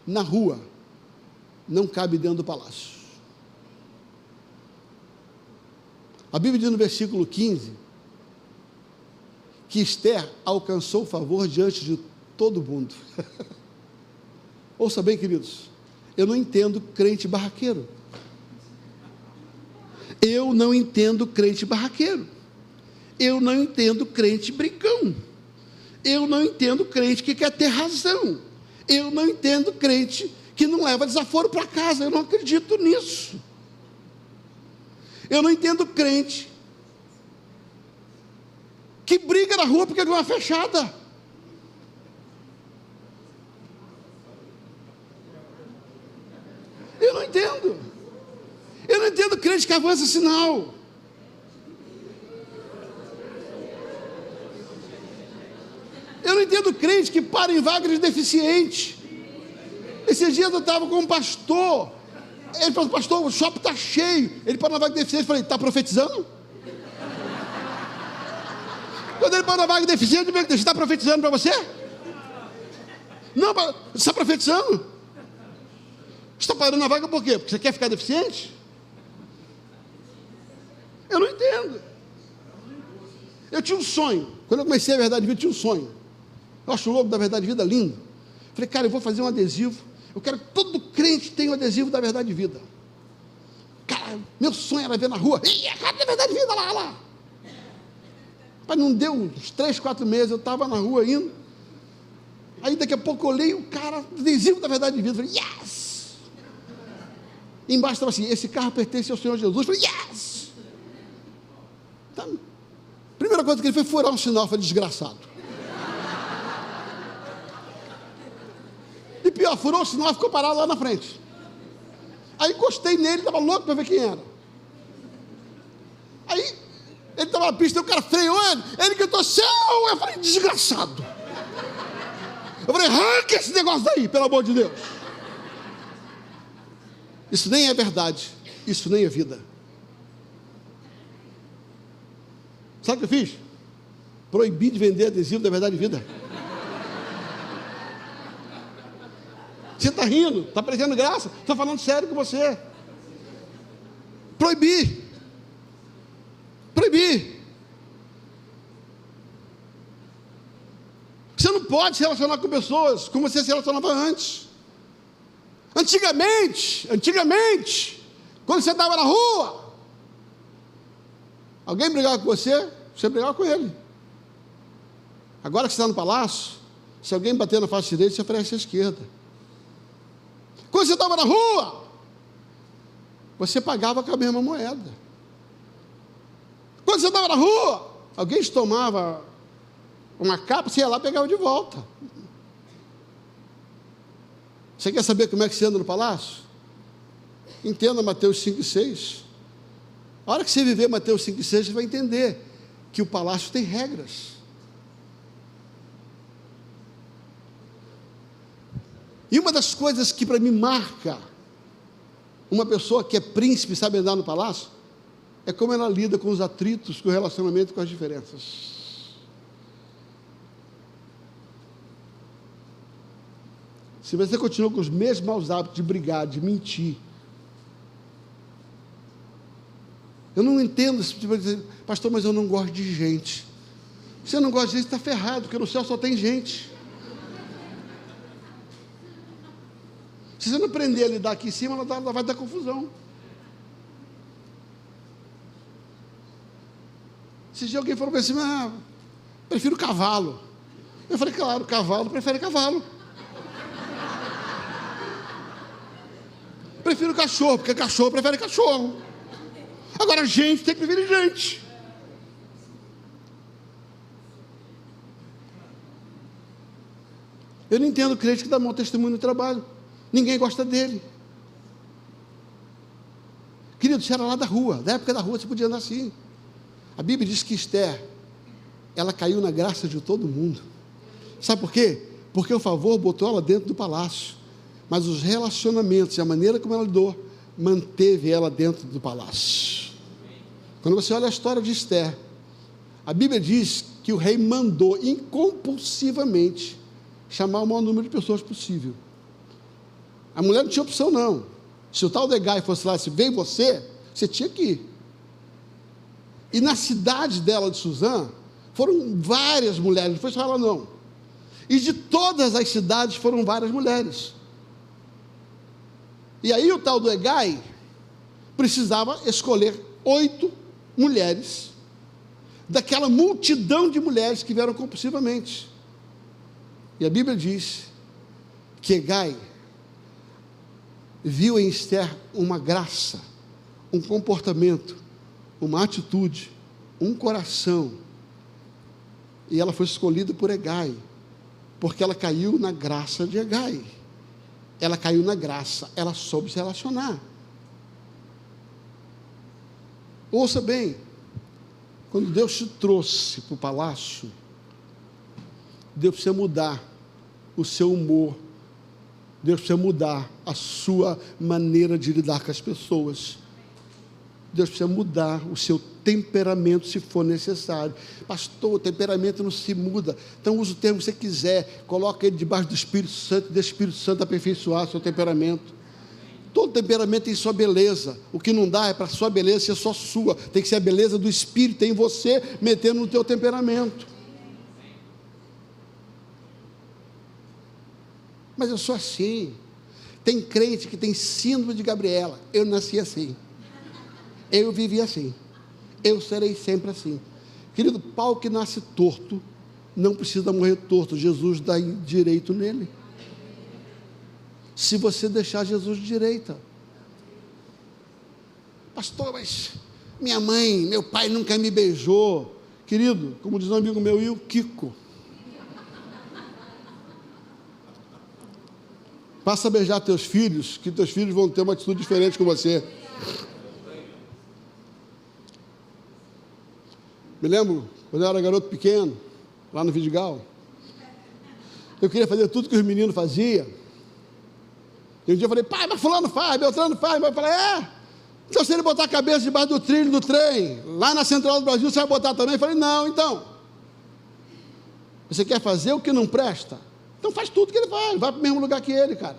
na rua não cabe dentro do palácio. A Bíblia diz no versículo 15 que Esther alcançou favor diante de todo mundo. Ouça bem, queridos, eu não entendo crente barraqueiro. Eu não entendo crente barraqueiro. Eu não entendo crente brigão. Eu não entendo crente que quer ter razão. Eu não entendo crente que não leva desaforo para casa. Eu não acredito nisso. Eu não entendo crente que briga na rua porque ganhou uma fechada. Eu não entendo. Eu não entendo crente que avança sinal. Eu não entendo crente que para em vaga de deficiente. Esses dias eu estava com um pastor. Ele falou, pastor, o shopping está cheio. Ele parou na vaga de deficiente. Eu falei, está profetizando? Quando ele parou na vaga de deficiente, você está profetizando para você? Não, você está profetizando? Você está parando na vaga por quê? Porque você quer ficar deficiente? Eu não entendo. Eu tinha um sonho. Quando eu comecei a Verdade de Vida, eu tinha um sonho. Eu acho o logo da Verdade de Vida lindo. Falei, cara, eu vou fazer um adesivo. Eu quero que todo crente tenha um adesivo da Verdade de Vida. Cara, meu sonho era ver na rua. Ih, a cara da Verdade de Vida lá. Mas não deu uns 3, 4 meses. Eu estava na rua indo. Aí daqui a pouco eu olhei o cara, adesivo da Verdade de Vida. Falei, yes! Embaixo estava assim, esse carro pertence ao Senhor Jesus. Falei, yes! Primeira coisa que ele fez foi furar um sinal, foi desgraçado. E pior, furou o sinal e ficou parado lá na frente. Aí encostei nele, estava louco para ver quem era. Aí, ele estava na pista, o cara freou ele gritou, céu! Eu falei, desgraçado. Eu falei, arranca esse negócio daí, pelo amor de Deus. Isso nem é verdade, isso nem é vida. Sabe o que eu fiz? Proibi de vender adesivo da Verdade e Vida. Você está rindo, está parecendo graça, estou falando sério com você. Proibi. Você não pode se relacionar com pessoas como você se relacionava antes. Antigamente, quando você estava na rua, alguém brigava com você, você brigava com ele. Agora que você está no palácio, se alguém bater na face direita, você oferece à esquerda. Quando você estava na rua, você pagava com a mesma moeda. Quando você estava na rua, alguém te tomava uma capa, você ia lá e pegava de volta. Você quer saber como é que você anda no palácio? Entenda Mateus 5 e 6. A hora que você viver Mateus 5 e 6, você vai entender que o palácio tem regras. E uma das coisas que para mim marca uma pessoa que é príncipe e sabe andar no palácio, é como ela lida com os atritos, com o relacionamento, com as diferenças. Se você continua com os mesmos maus hábitos de brigar, de mentir, eu não entendo esse tipo de dizer, pastor, mas eu não gosto de gente. Se você não gosta de gente, está ferrado, porque no céu só tem gente. Se você não aprender a lidar aqui em cima, ela vai dar confusão. Esse dia alguém falou para mim assim, prefiro cavalo. Eu falei, claro, cavalo prefere cavalo. Prefiro cachorro, porque cachorro prefere cachorro. Agora, gente tem que preferir gente. Eu não entendo o crente que dá mau testemunho no trabalho. Ninguém gosta dele. Querido, você era lá da rua, da época da rua você podia andar assim. A Bíblia diz que Esther, ela caiu na graça de todo mundo. Sabe por quê? Porque o favor botou ela dentro do palácio, mas os relacionamentos e a maneira como ela lidou, manteve ela dentro do palácio. Quando você olha a história de Esther, a Bíblia diz que o rei mandou incompulsivamente chamar o maior número de pessoas possível. A mulher não tinha opção não. Se o tal de Hegai fosse lá, se veio você tinha que ir. E na cidade dela de Suzã, foram várias mulheres, não foi só ela não. E de todas as cidades foram várias mulheres. E aí o tal do Hegai precisava escolher 8 mulheres, daquela multidão de mulheres que vieram compulsivamente. E a Bíblia diz que Hegai viu em Esther uma graça, um comportamento, uma atitude, um coração, e ela foi escolhida por Hegai, porque ela caiu na graça de Hegai. Ela caiu na graça, ela soube se relacionar. Ouça bem, quando Deus te trouxe para o palácio, Deus precisa mudar o seu humor, Deus precisa mudar a sua maneira de lidar com as pessoas, Deus precisa mudar o seu temperamento se for necessário. Pastor, o temperamento não se muda, então usa o termo que você quiser, coloca ele debaixo do Espírito Santo, deixa o Espírito Santo aperfeiçoar o seu temperamento. Todo temperamento tem sua beleza, o que não dá é para a sua beleza ser só sua, tem que ser a beleza do Espírito em você, metendo no teu temperamento. Mas eu sou assim. Tem crente que tem síndrome de Gabriela. Eu nasci assim, eu vivi assim, eu serei sempre assim. Querido, pau que nasce torto não precisa morrer torto, Jesus dá direito nele, se você deixar Jesus de direita. Pastor, mas Minha mãe, meu pai nunca me beijou. Querido, como diz um amigo meu, e o Kiko? Passa a beijar teus filhos, que teus filhos vão ter uma atitude diferente com você. Me lembro, quando eu era garoto pequeno, lá no Vidigal, eu queria fazer tudo que os meninos faziam. E um dia eu falei, pai, mas fulano faz, Beltrano faz. Mas eu falei, então se ele botar a cabeça debaixo do trilho do trem, lá na Central do Brasil, você vai botar também? Eu falei, não, então. Você quer fazer o que não presta? Então faz tudo que ele faz, vai para o mesmo lugar que ele, cara.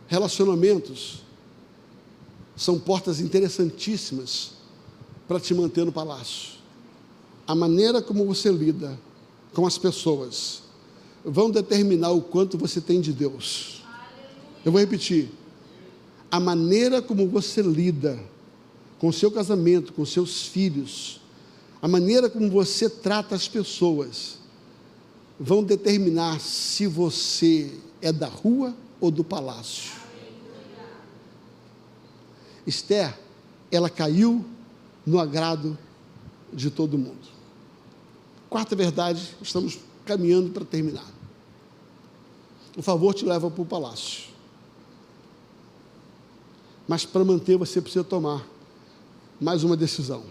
Relacionamentos são portas interessantíssimas para te manter no palácio. A maneira como você lida com as pessoas vão determinar o quanto você tem de Deus. Eu vou repetir. A maneira como você lida com o seu casamento, com seus filhos, a maneira como você trata as pessoas, vão determinar se você é da rua ou do palácio. Esther, ela caiu no agrado de todo mundo. Quarta verdade, estamos caminhando para terminar. O favor te leva para o palácio. Mas para manter, você precisa tomar mais uma decisão.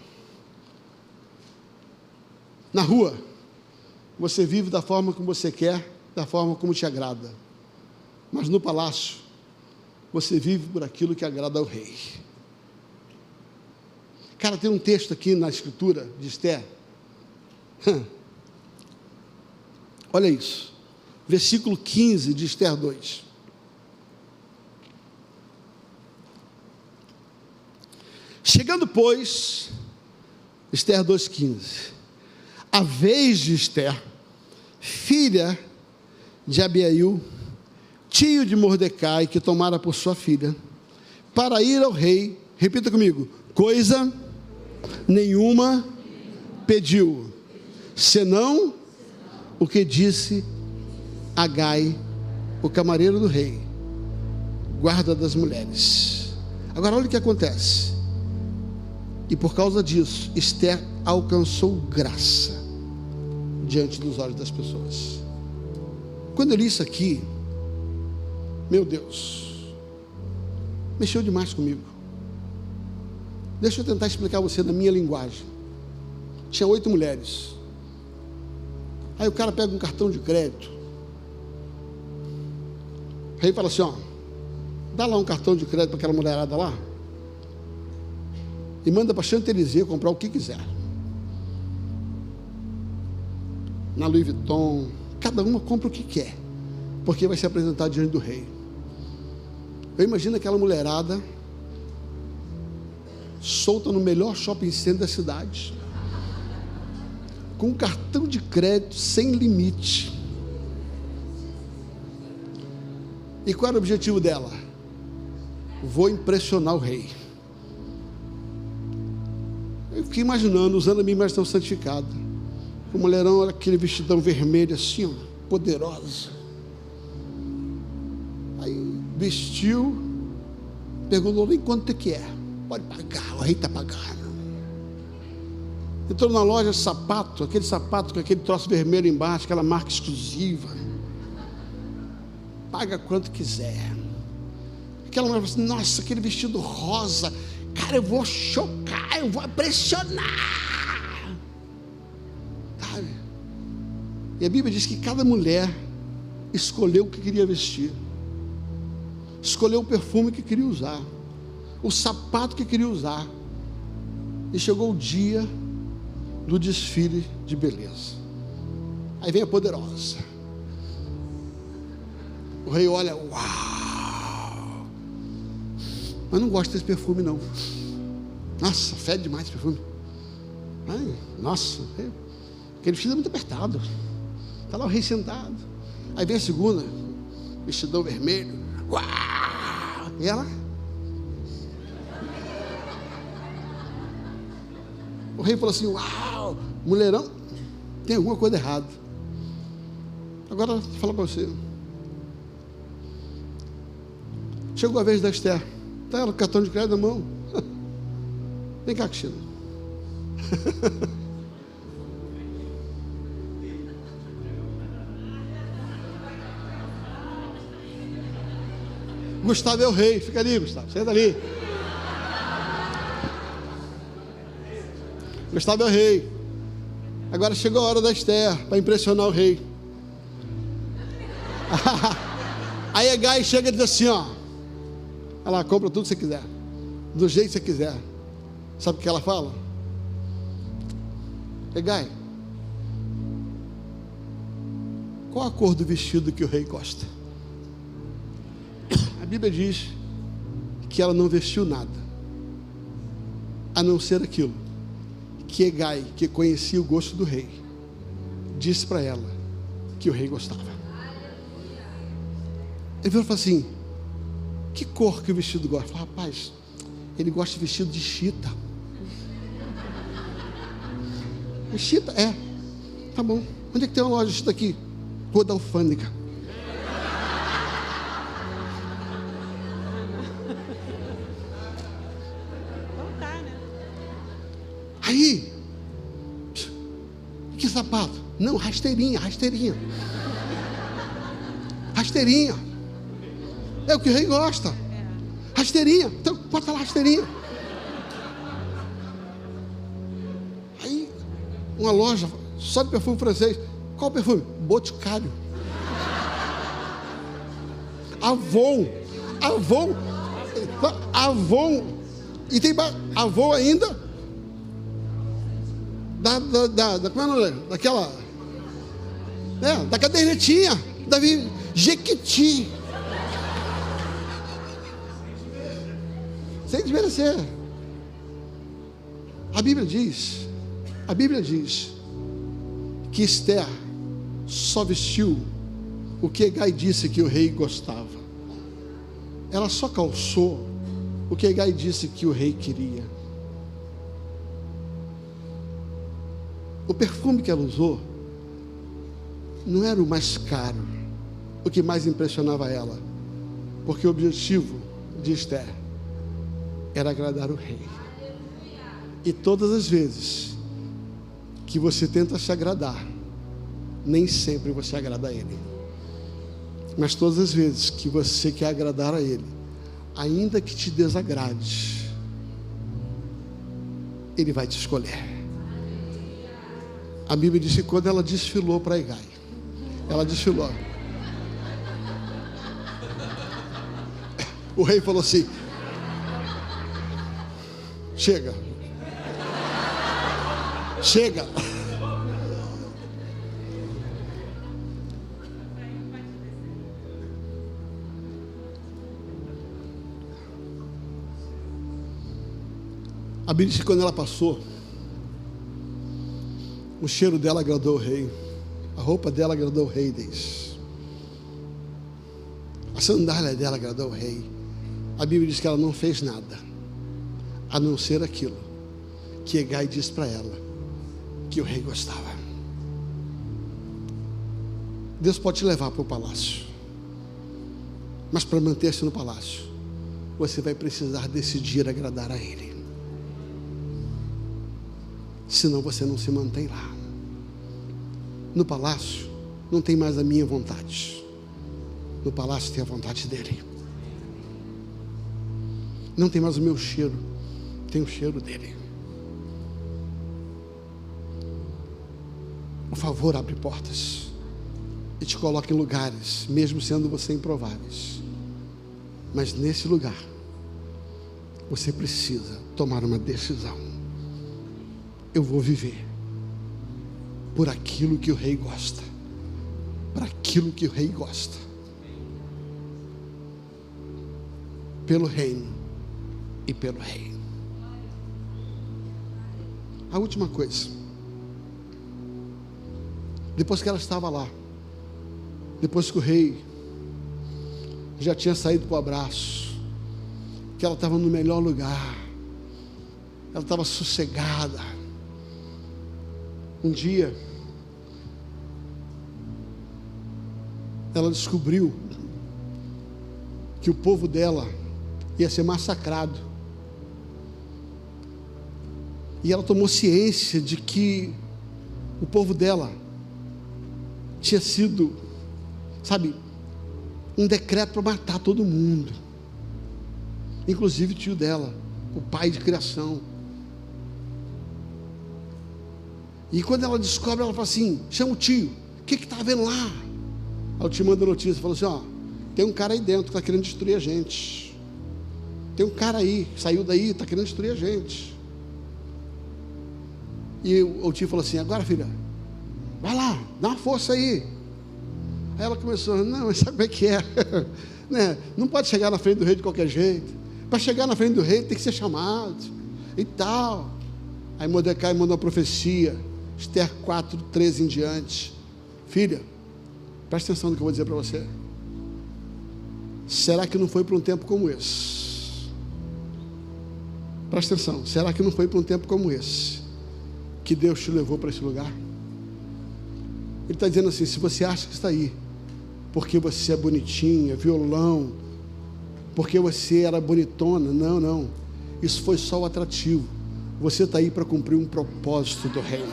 Na rua, você vive da forma como você quer, da forma como te agrada. Mas no palácio, você vive por aquilo que agrada ao rei. Cara, tem um texto aqui na escritura de Esther. Olha isso. Versículo 15 de Esther 2. Chegando, pois, Esther 2,15, a vez de Esther, filha de Abiail, tio de Mordecai, que tomara por sua filha, para ir ao rei, repita comigo, coisa nenhuma pediu, senão o que disse Agai, o camareiro do rei, guarda das mulheres. Agora olha o que acontece. E por causa disso, Esther alcançou graça diante dos olhos das pessoas. Quando eu li isso aqui, meu Deus, mexeu demais comigo. Deixa eu tentar explicar a você na minha linguagem. Tinha 8 mulheres. Aí o cara pega um cartão de crédito. O rei fala assim, dá lá um cartão de crédito para aquela mulherada lá. E manda para Chanterizia comprar o que quiser. Na Louis Vuitton, cada uma compra o que quer, porque vai se apresentar diante do rei. Eu imagino aquela mulherada solta no melhor shopping center da cidade, com um cartão de crédito sem limite. E qual era o objetivo dela? Vou impressionar o rei. Eu fiquei imaginando, usando a minha imaginação santificada, o mulherão era aquele vestidão vermelho assim, poderosa. Aí vestiu, perguntou nem quanto que é. Pode pagar, o rei está pagando. Entrou na loja de sapato, aquele sapato com aquele troço vermelho embaixo, aquela marca exclusiva. Paga quanto quiser. Aquela mulher falou assim, nossa, aquele vestido rosa, cara, eu vou chocar, eu vou impressionar. Sabe? E a Bíblia diz que cada mulher escolheu o que queria vestir, escolheu o perfume que queria usar, o sapato que queria usar. E chegou o dia do desfile de beleza. Aí vem a poderosa. O rei olha, uau, mas não gosto desse perfume não. Nossa, fede demais esse perfume. Ai, nossa, aquele vestido é muito apertado. Está lá o rei sentado. Aí vem a segunda, vestidão vermelho. Uau! E ela? O rei falou assim, uau, mulherão, tem alguma coisa errada. Agora, vou falar para você. Chegou a vez da Esther. Está ela com o cartão de crédito na mão. Vem cá, Cristina. Gustavo é o rei. Fica ali, Gustavo. Senta ali. Gustavo é o rei. Agora chegou a hora da Esther para impressionar o rei. Aí a Gai chega e diz assim, ó. Ela compra tudo que você quiser, do jeito que você quiser. Sabe o que ela fala? Gai, qual a cor do vestido que o rei gosta? A Bíblia diz que ela não vestiu nada, a não ser aquilo que Hegai, que conhecia o gosto do rei, disse para ela que o rei gostava. Ele falou assim: que cor que o vestido gosta? Falei, rapaz, ele gosta de vestido de chita. Chita? É. Tá bom. Onde é que tem uma loja de chita aqui? Rua da Alfândega. Aí, que sapato? Não, rasteirinha. Rasteirinha. É o que o rei gosta. Rasteirinha. Então, bota lá rasteirinha. Aí, uma loja só de perfume francês. Qual perfume? Boticário. Avon. E tem Avon ainda. Como é o nome? Daquela. Da cadernetinha. Jequiti. Sem desmerecer. A Bíblia diz que Esther só vestiu o que Hegai disse que o rei gostava. Ela só calçou o que Hegai disse que o rei queria. O perfume que ela usou não era o mais caro, o que mais impressionava ela, porque o objetivo de Esther era agradar o rei. E todas as vezes que você tenta se agradar, nem sempre você agrada a ele. Mas todas as vezes que você quer agradar a ele, ainda que te desagrade, ele vai te escolher. A Bíblia diz que quando ela desfilou para Hegai, ela desfilou. O rei falou assim: chega. A Bíblia diz que quando ela passou, o cheiro dela agradou o rei, a roupa dela agradou o rei deles, a sandália dela agradou o rei. A Bíblia diz que ela não fez nada, a não ser aquilo que Hegai disse para ela que o rei gostava. Deus pode te levar para o palácio, mas para manter-se no palácio, você vai precisar decidir agradar a Ele. Senão você não se mantém lá. No palácio não tem mais a minha vontade, no palácio tem a vontade dele. Não tem mais o meu cheiro, tem o cheiro dele. O favor abre portas e te coloca em lugares, mesmo sendo você improváveis. Mas nesse lugar você precisa tomar uma decisão. Eu vou viver por aquilo que o rei gosta, para aquilo que o rei gosta, pelo reino e pelo rei. A última coisa, depois que ela estava lá, depois que o rei já tinha saído para o abraço, que ela estava no melhor lugar, ela estava sossegada. Um dia, ela descobriu que o povo dela ia ser massacrado. E ela tomou ciência de que o povo dela tinha sido, sabe, um decreto para matar todo mundo, inclusive o tio dela, o pai de criação. E quando ela descobre, ela fala assim: chama o tio, o que está havendo lá? Aí o tio manda notícia, falou assim: ó, tem um cara aí dentro que está querendo destruir a gente. Tem um cara aí, que saiu daí, está querendo destruir a gente. E o tio falou assim: agora, filha, vai lá, dá uma força aí. Aí ela começou: não, mas sabe como é que é? Né? Não pode chegar na frente do rei de qualquer jeito. Para chegar na frente do rei tem que ser chamado e tal. Aí Mordecai mandou uma profecia, Esther 4:13 em diante: filha, presta atenção no que eu vou dizer para você. Será que não foi para um tempo como esse? Presta atenção, será que não foi para um tempo como esse que Deus te levou para esse lugar? Ele está dizendo assim: se você acha que está aí porque você é bonitinha, violão, porque você era bonitona, não, isso foi só o atrativo. Você está aí para cumprir um propósito do reino.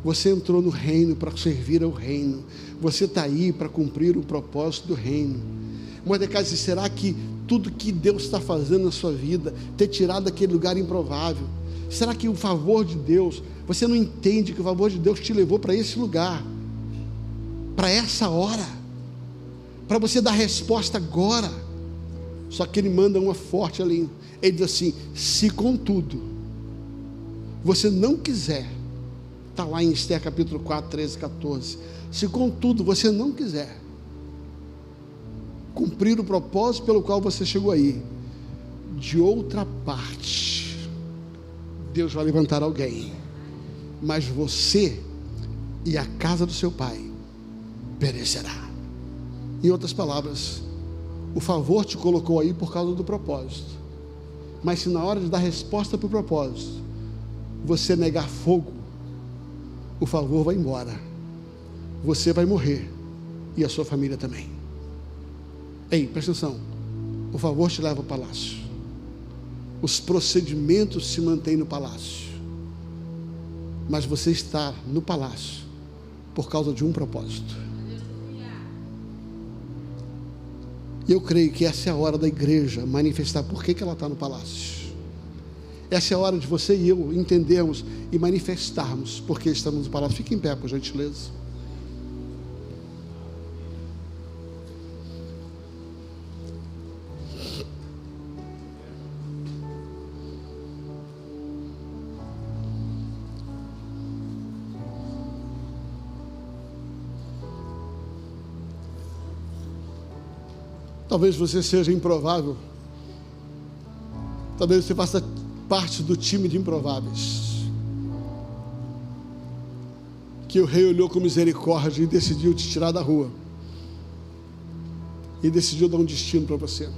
Você entrou no reino para servir ao reino. Você está aí para cumprir o propósito do reino. Mordecai disse: será que tudo que Deus está fazendo na sua vida, ter tirado daquele lugar improvável, será que o favor de Deus, você não entende que o favor de Deus te levou para esse lugar, para essa hora, para você dar resposta agora? Só que ele manda uma forte ali. Ele diz assim: se contudo você não quiser, está lá em Esther capítulo 4, 13, 14, se contudo você não quiser cumprir o propósito pelo qual você chegou aí, de outra parte, Deus vai levantar alguém, mas você e a casa do seu pai perecerá. Em outras palavras, o favor te colocou aí por causa do propósito, mas se na hora de dar resposta para o propósito você negar fogo, o favor vai embora, você vai morrer e a sua família também. Ei, presta atenção, o favor te leva ao palácio, os procedimentos se mantêm no palácio, mas você está no palácio por causa de um propósito. E eu creio que essa é a hora da igreja manifestar por que ela está no palácio. Essa é a hora de você e eu entendermos e manifestarmos porque estamos no palácio. Fique em pé, por gentileza. Talvez você seja improvável, talvez você faça parte do time de improváveis, que o rei olhou com misericórdia e decidiu te tirar da rua, e decidiu dar um destino para você.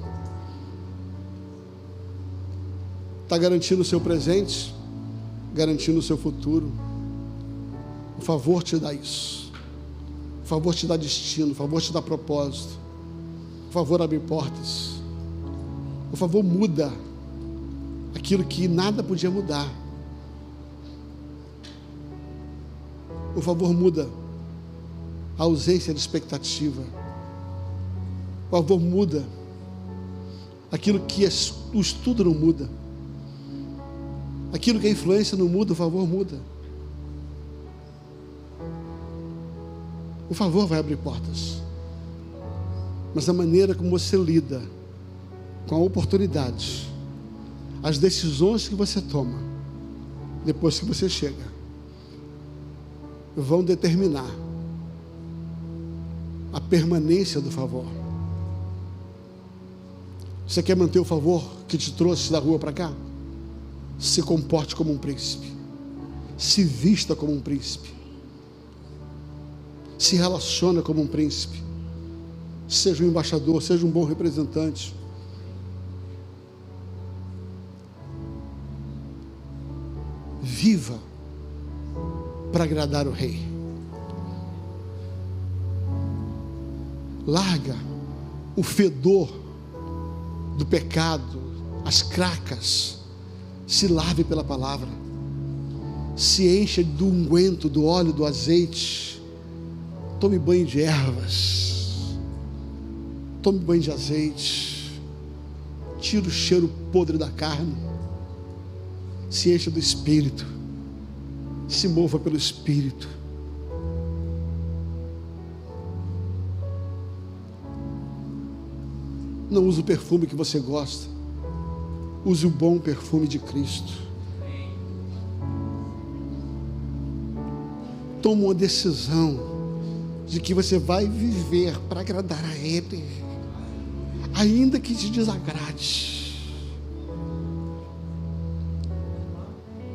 Está garantindo o seu presente, garantindo o seu futuro. O favor te dá isso, o favor te dá destino, o favor te dá propósito. O favor abre portas, o favor muda aquilo que nada podia mudar. O favor muda a ausência de expectativa. O favor muda aquilo que o estudo não muda, aquilo que a influência não muda, o favor muda. O favor vai abrir portas, mas a maneira como você lida com a oportunidade, as decisões que você toma depois que você chega, vão determinar a permanência do favor. Você quer manter o favor que te trouxe da rua para cá? Se comporte como um príncipe, se vista como um príncipe, se relaciona como um príncipe. Seja um embaixador, seja um bom representante. Viva para agradar o rei. Larga o fedor do pecado, as cracas, Se lave pela palavra. Se encha do unguento, do óleo, do azeite. Tome banho de ervas. Tome banho de azeite. Tira o cheiro podre da carne. Se encha do Espírito. Se mova pelo Espírito. Não use o perfume que você gosta. Use o bom perfume de Cristo. Toma uma decisão de que você vai viver para agradar a Ele, ainda que te desagrade.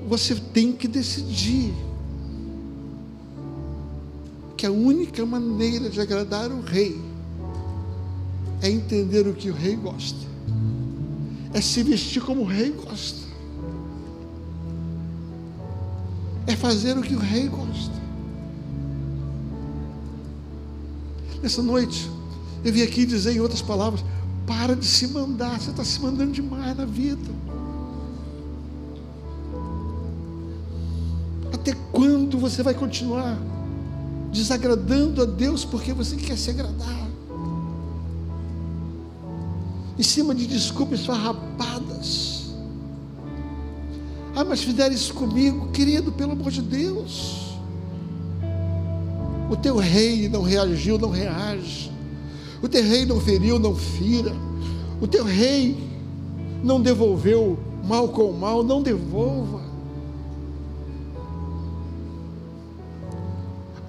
Você tem que decidir que a única maneira de agradar o Rei é entender o que o Rei gosta, é se vestir como o Rei gosta, é fazer o que o Rei gosta. Nessa noite, eu vim aqui dizer em outras palavras: para de se mandar, você está se mandando demais na vida. Até quando você vai continuar desagradando a Deus porque você quer se agradar? Em cima de desculpas farrapadas. Ah, mas fizeram isso comigo. Querido, pelo amor de Deus, o teu rei não reagiu, não reage. O teu rei não feriu, não fira. O teu rei não devolveu mal com mal, não devolva.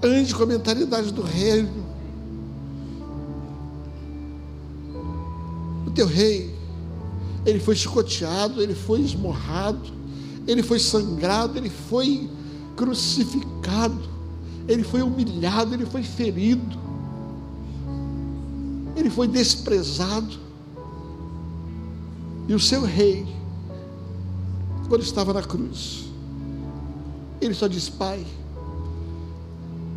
Ande com a mentalidade do reino. O teu rei, ele foi chicoteado, ele foi esmurrado, ele foi sangrado, ele foi crucificado, ele foi humilhado, ele foi ferido, ele foi desprezado. E o seu rei, quando estava na cruz, ele só disse: Pai,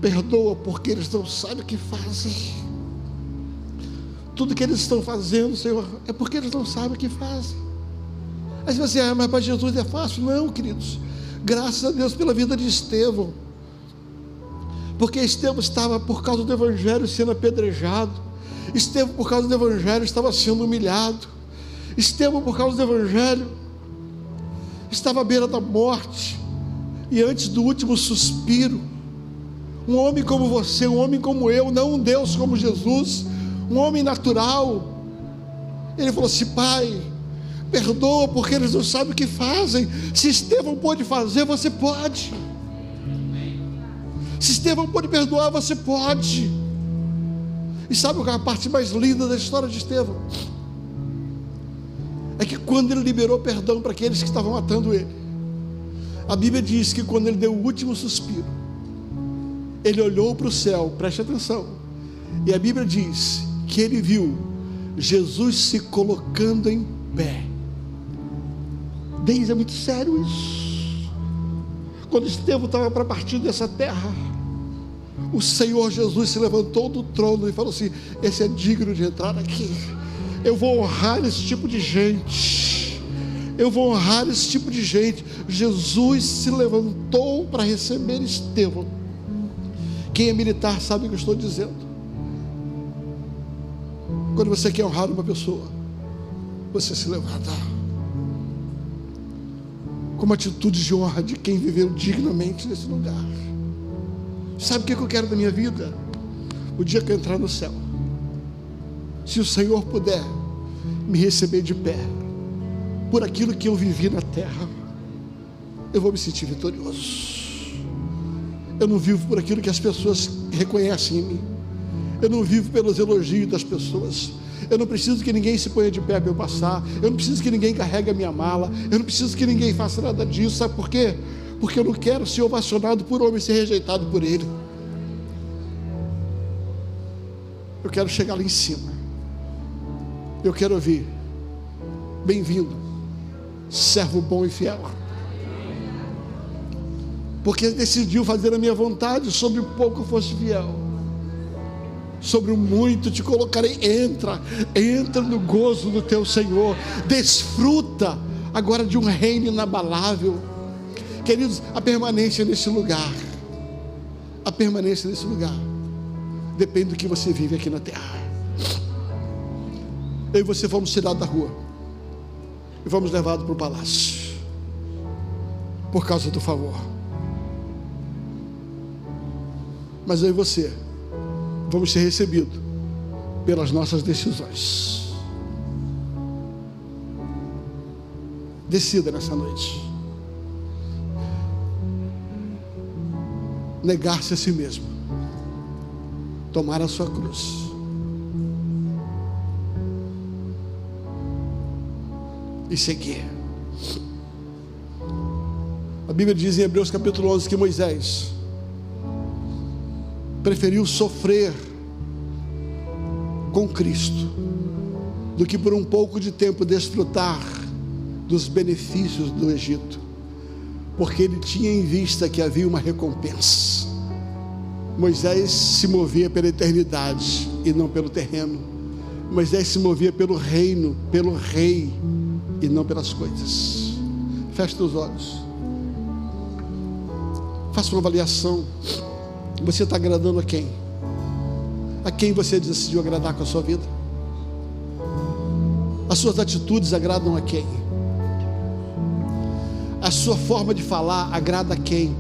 perdoa, porque eles não sabem o que fazem. Tudo que eles estão fazendo, Senhor, é porque eles não sabem o que fazem. Aí você diz: mas para Jesus é fácil. Não, queridos, graças a Deus pela vida de Estevão, porque Estevão estava, por causa do Evangelho, sendo apedrejado. Estevão, por causa do Evangelho, estava sendo humilhado. Estevão, por causa do Evangelho, estava à beira da morte. E antes do último suspiro, um homem como você, um homem como eu, não um Deus como Jesus, um homem natural, ele falou assim: Pai, perdoa, porque eles não sabem o que fazem. Se Estevão pôde fazer, você pode. Se Estevão pôde perdoar, você pode. E sabe qual é a parte mais linda da história de Estevão? É que quando ele liberou perdão para aqueles que estavam matando ele, a Bíblia diz que quando ele deu o último suspiro, ele olhou para o céu, preste atenção, e a Bíblia diz que ele viu Jesus se colocando em pé. Deus, é muito sério isso. Quando Estevão estava para partir dessa terra, o Senhor Jesus se levantou do trono e falou assim: esse é digno de entrar aqui. Eu vou honrar esse tipo de gente. Eu vou honrar esse tipo de gente. Jesus se levantou para receber Estevão. Quem é militar sabe o que eu estou dizendo. Quando você quer honrar uma pessoa, você se levanta com uma atitude de honra de quem viveu dignamente nesse lugar. Sabe o que eu quero da minha vida? O dia que eu entrar no céu, se o Senhor puder me receber de pé por aquilo que eu vivi na terra, eu vou me sentir vitorioso. Eu não vivo por aquilo que as pessoas reconhecem em mim. Eu não vivo pelos elogios das pessoas. Eu não preciso que ninguém se ponha de pé para eu passar. Eu não preciso que ninguém carregue a minha mala. Eu não preciso que ninguém faça nada disso. Sabe por quê? Porque eu não quero ser ovacionado por homem e ser rejeitado por ele. Eu quero chegar lá em cima. Eu quero ouvir: bem-vindo, servo bom e fiel. Porque decidiu fazer a minha vontade, sobre o pouco fosse fiel, sobre o muito te colocarei. Entra no gozo do teu Senhor, desfruta agora de um reino inabalável. Queridos, a permanência nesse lugar, depende do que você vive aqui na terra. Eu e você fomos tirados da rua e fomos levados para o palácio, por causa do favor. Mas eu e você vamos ser recebidos pelas nossas decisões. Decida nessa noite. Negar-se a si mesmo, tomar a sua cruz, e seguir. A Bíblia diz em Hebreus capítulo 11 que Moisés preferiu sofrer com Cristo do que por um pouco de tempo desfrutar dos benefícios do Egito, porque ele tinha em vista que havia uma recompensa. Moisés se movia pela eternidade e não pelo terreno. Moisés se movia pelo reino, pelo rei, e não pelas coisas. Feche os olhos. Faça uma avaliação. Você está agradando a quem? A quem você decidiu agradar com a sua vida? As suas atitudes agradam a quem? A sua forma de falar agrada a quem?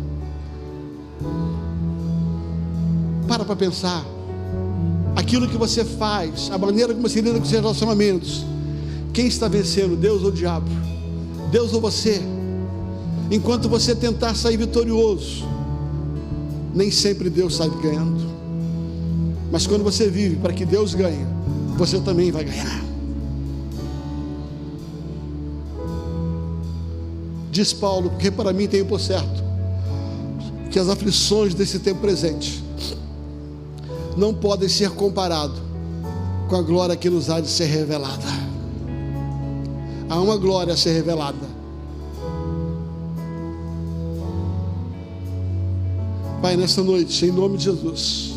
Para pensar. Aquilo que você faz, a maneira como você lida com seus relacionamentos, quem está vencendo, Deus ou o diabo? Deus ou você? Enquanto você tentar sair vitorioso, nem sempre Deus sai ganhando. Mas quando você vive para que Deus ganhe, você também vai ganhar. Diz Paulo, porque para mim tenho por certo que as aflições desse tempo presente não podem ser comparadas com a glória que nos há de ser revelada. Há uma glória a ser revelada. Pai, nessa noite, em nome de Jesus,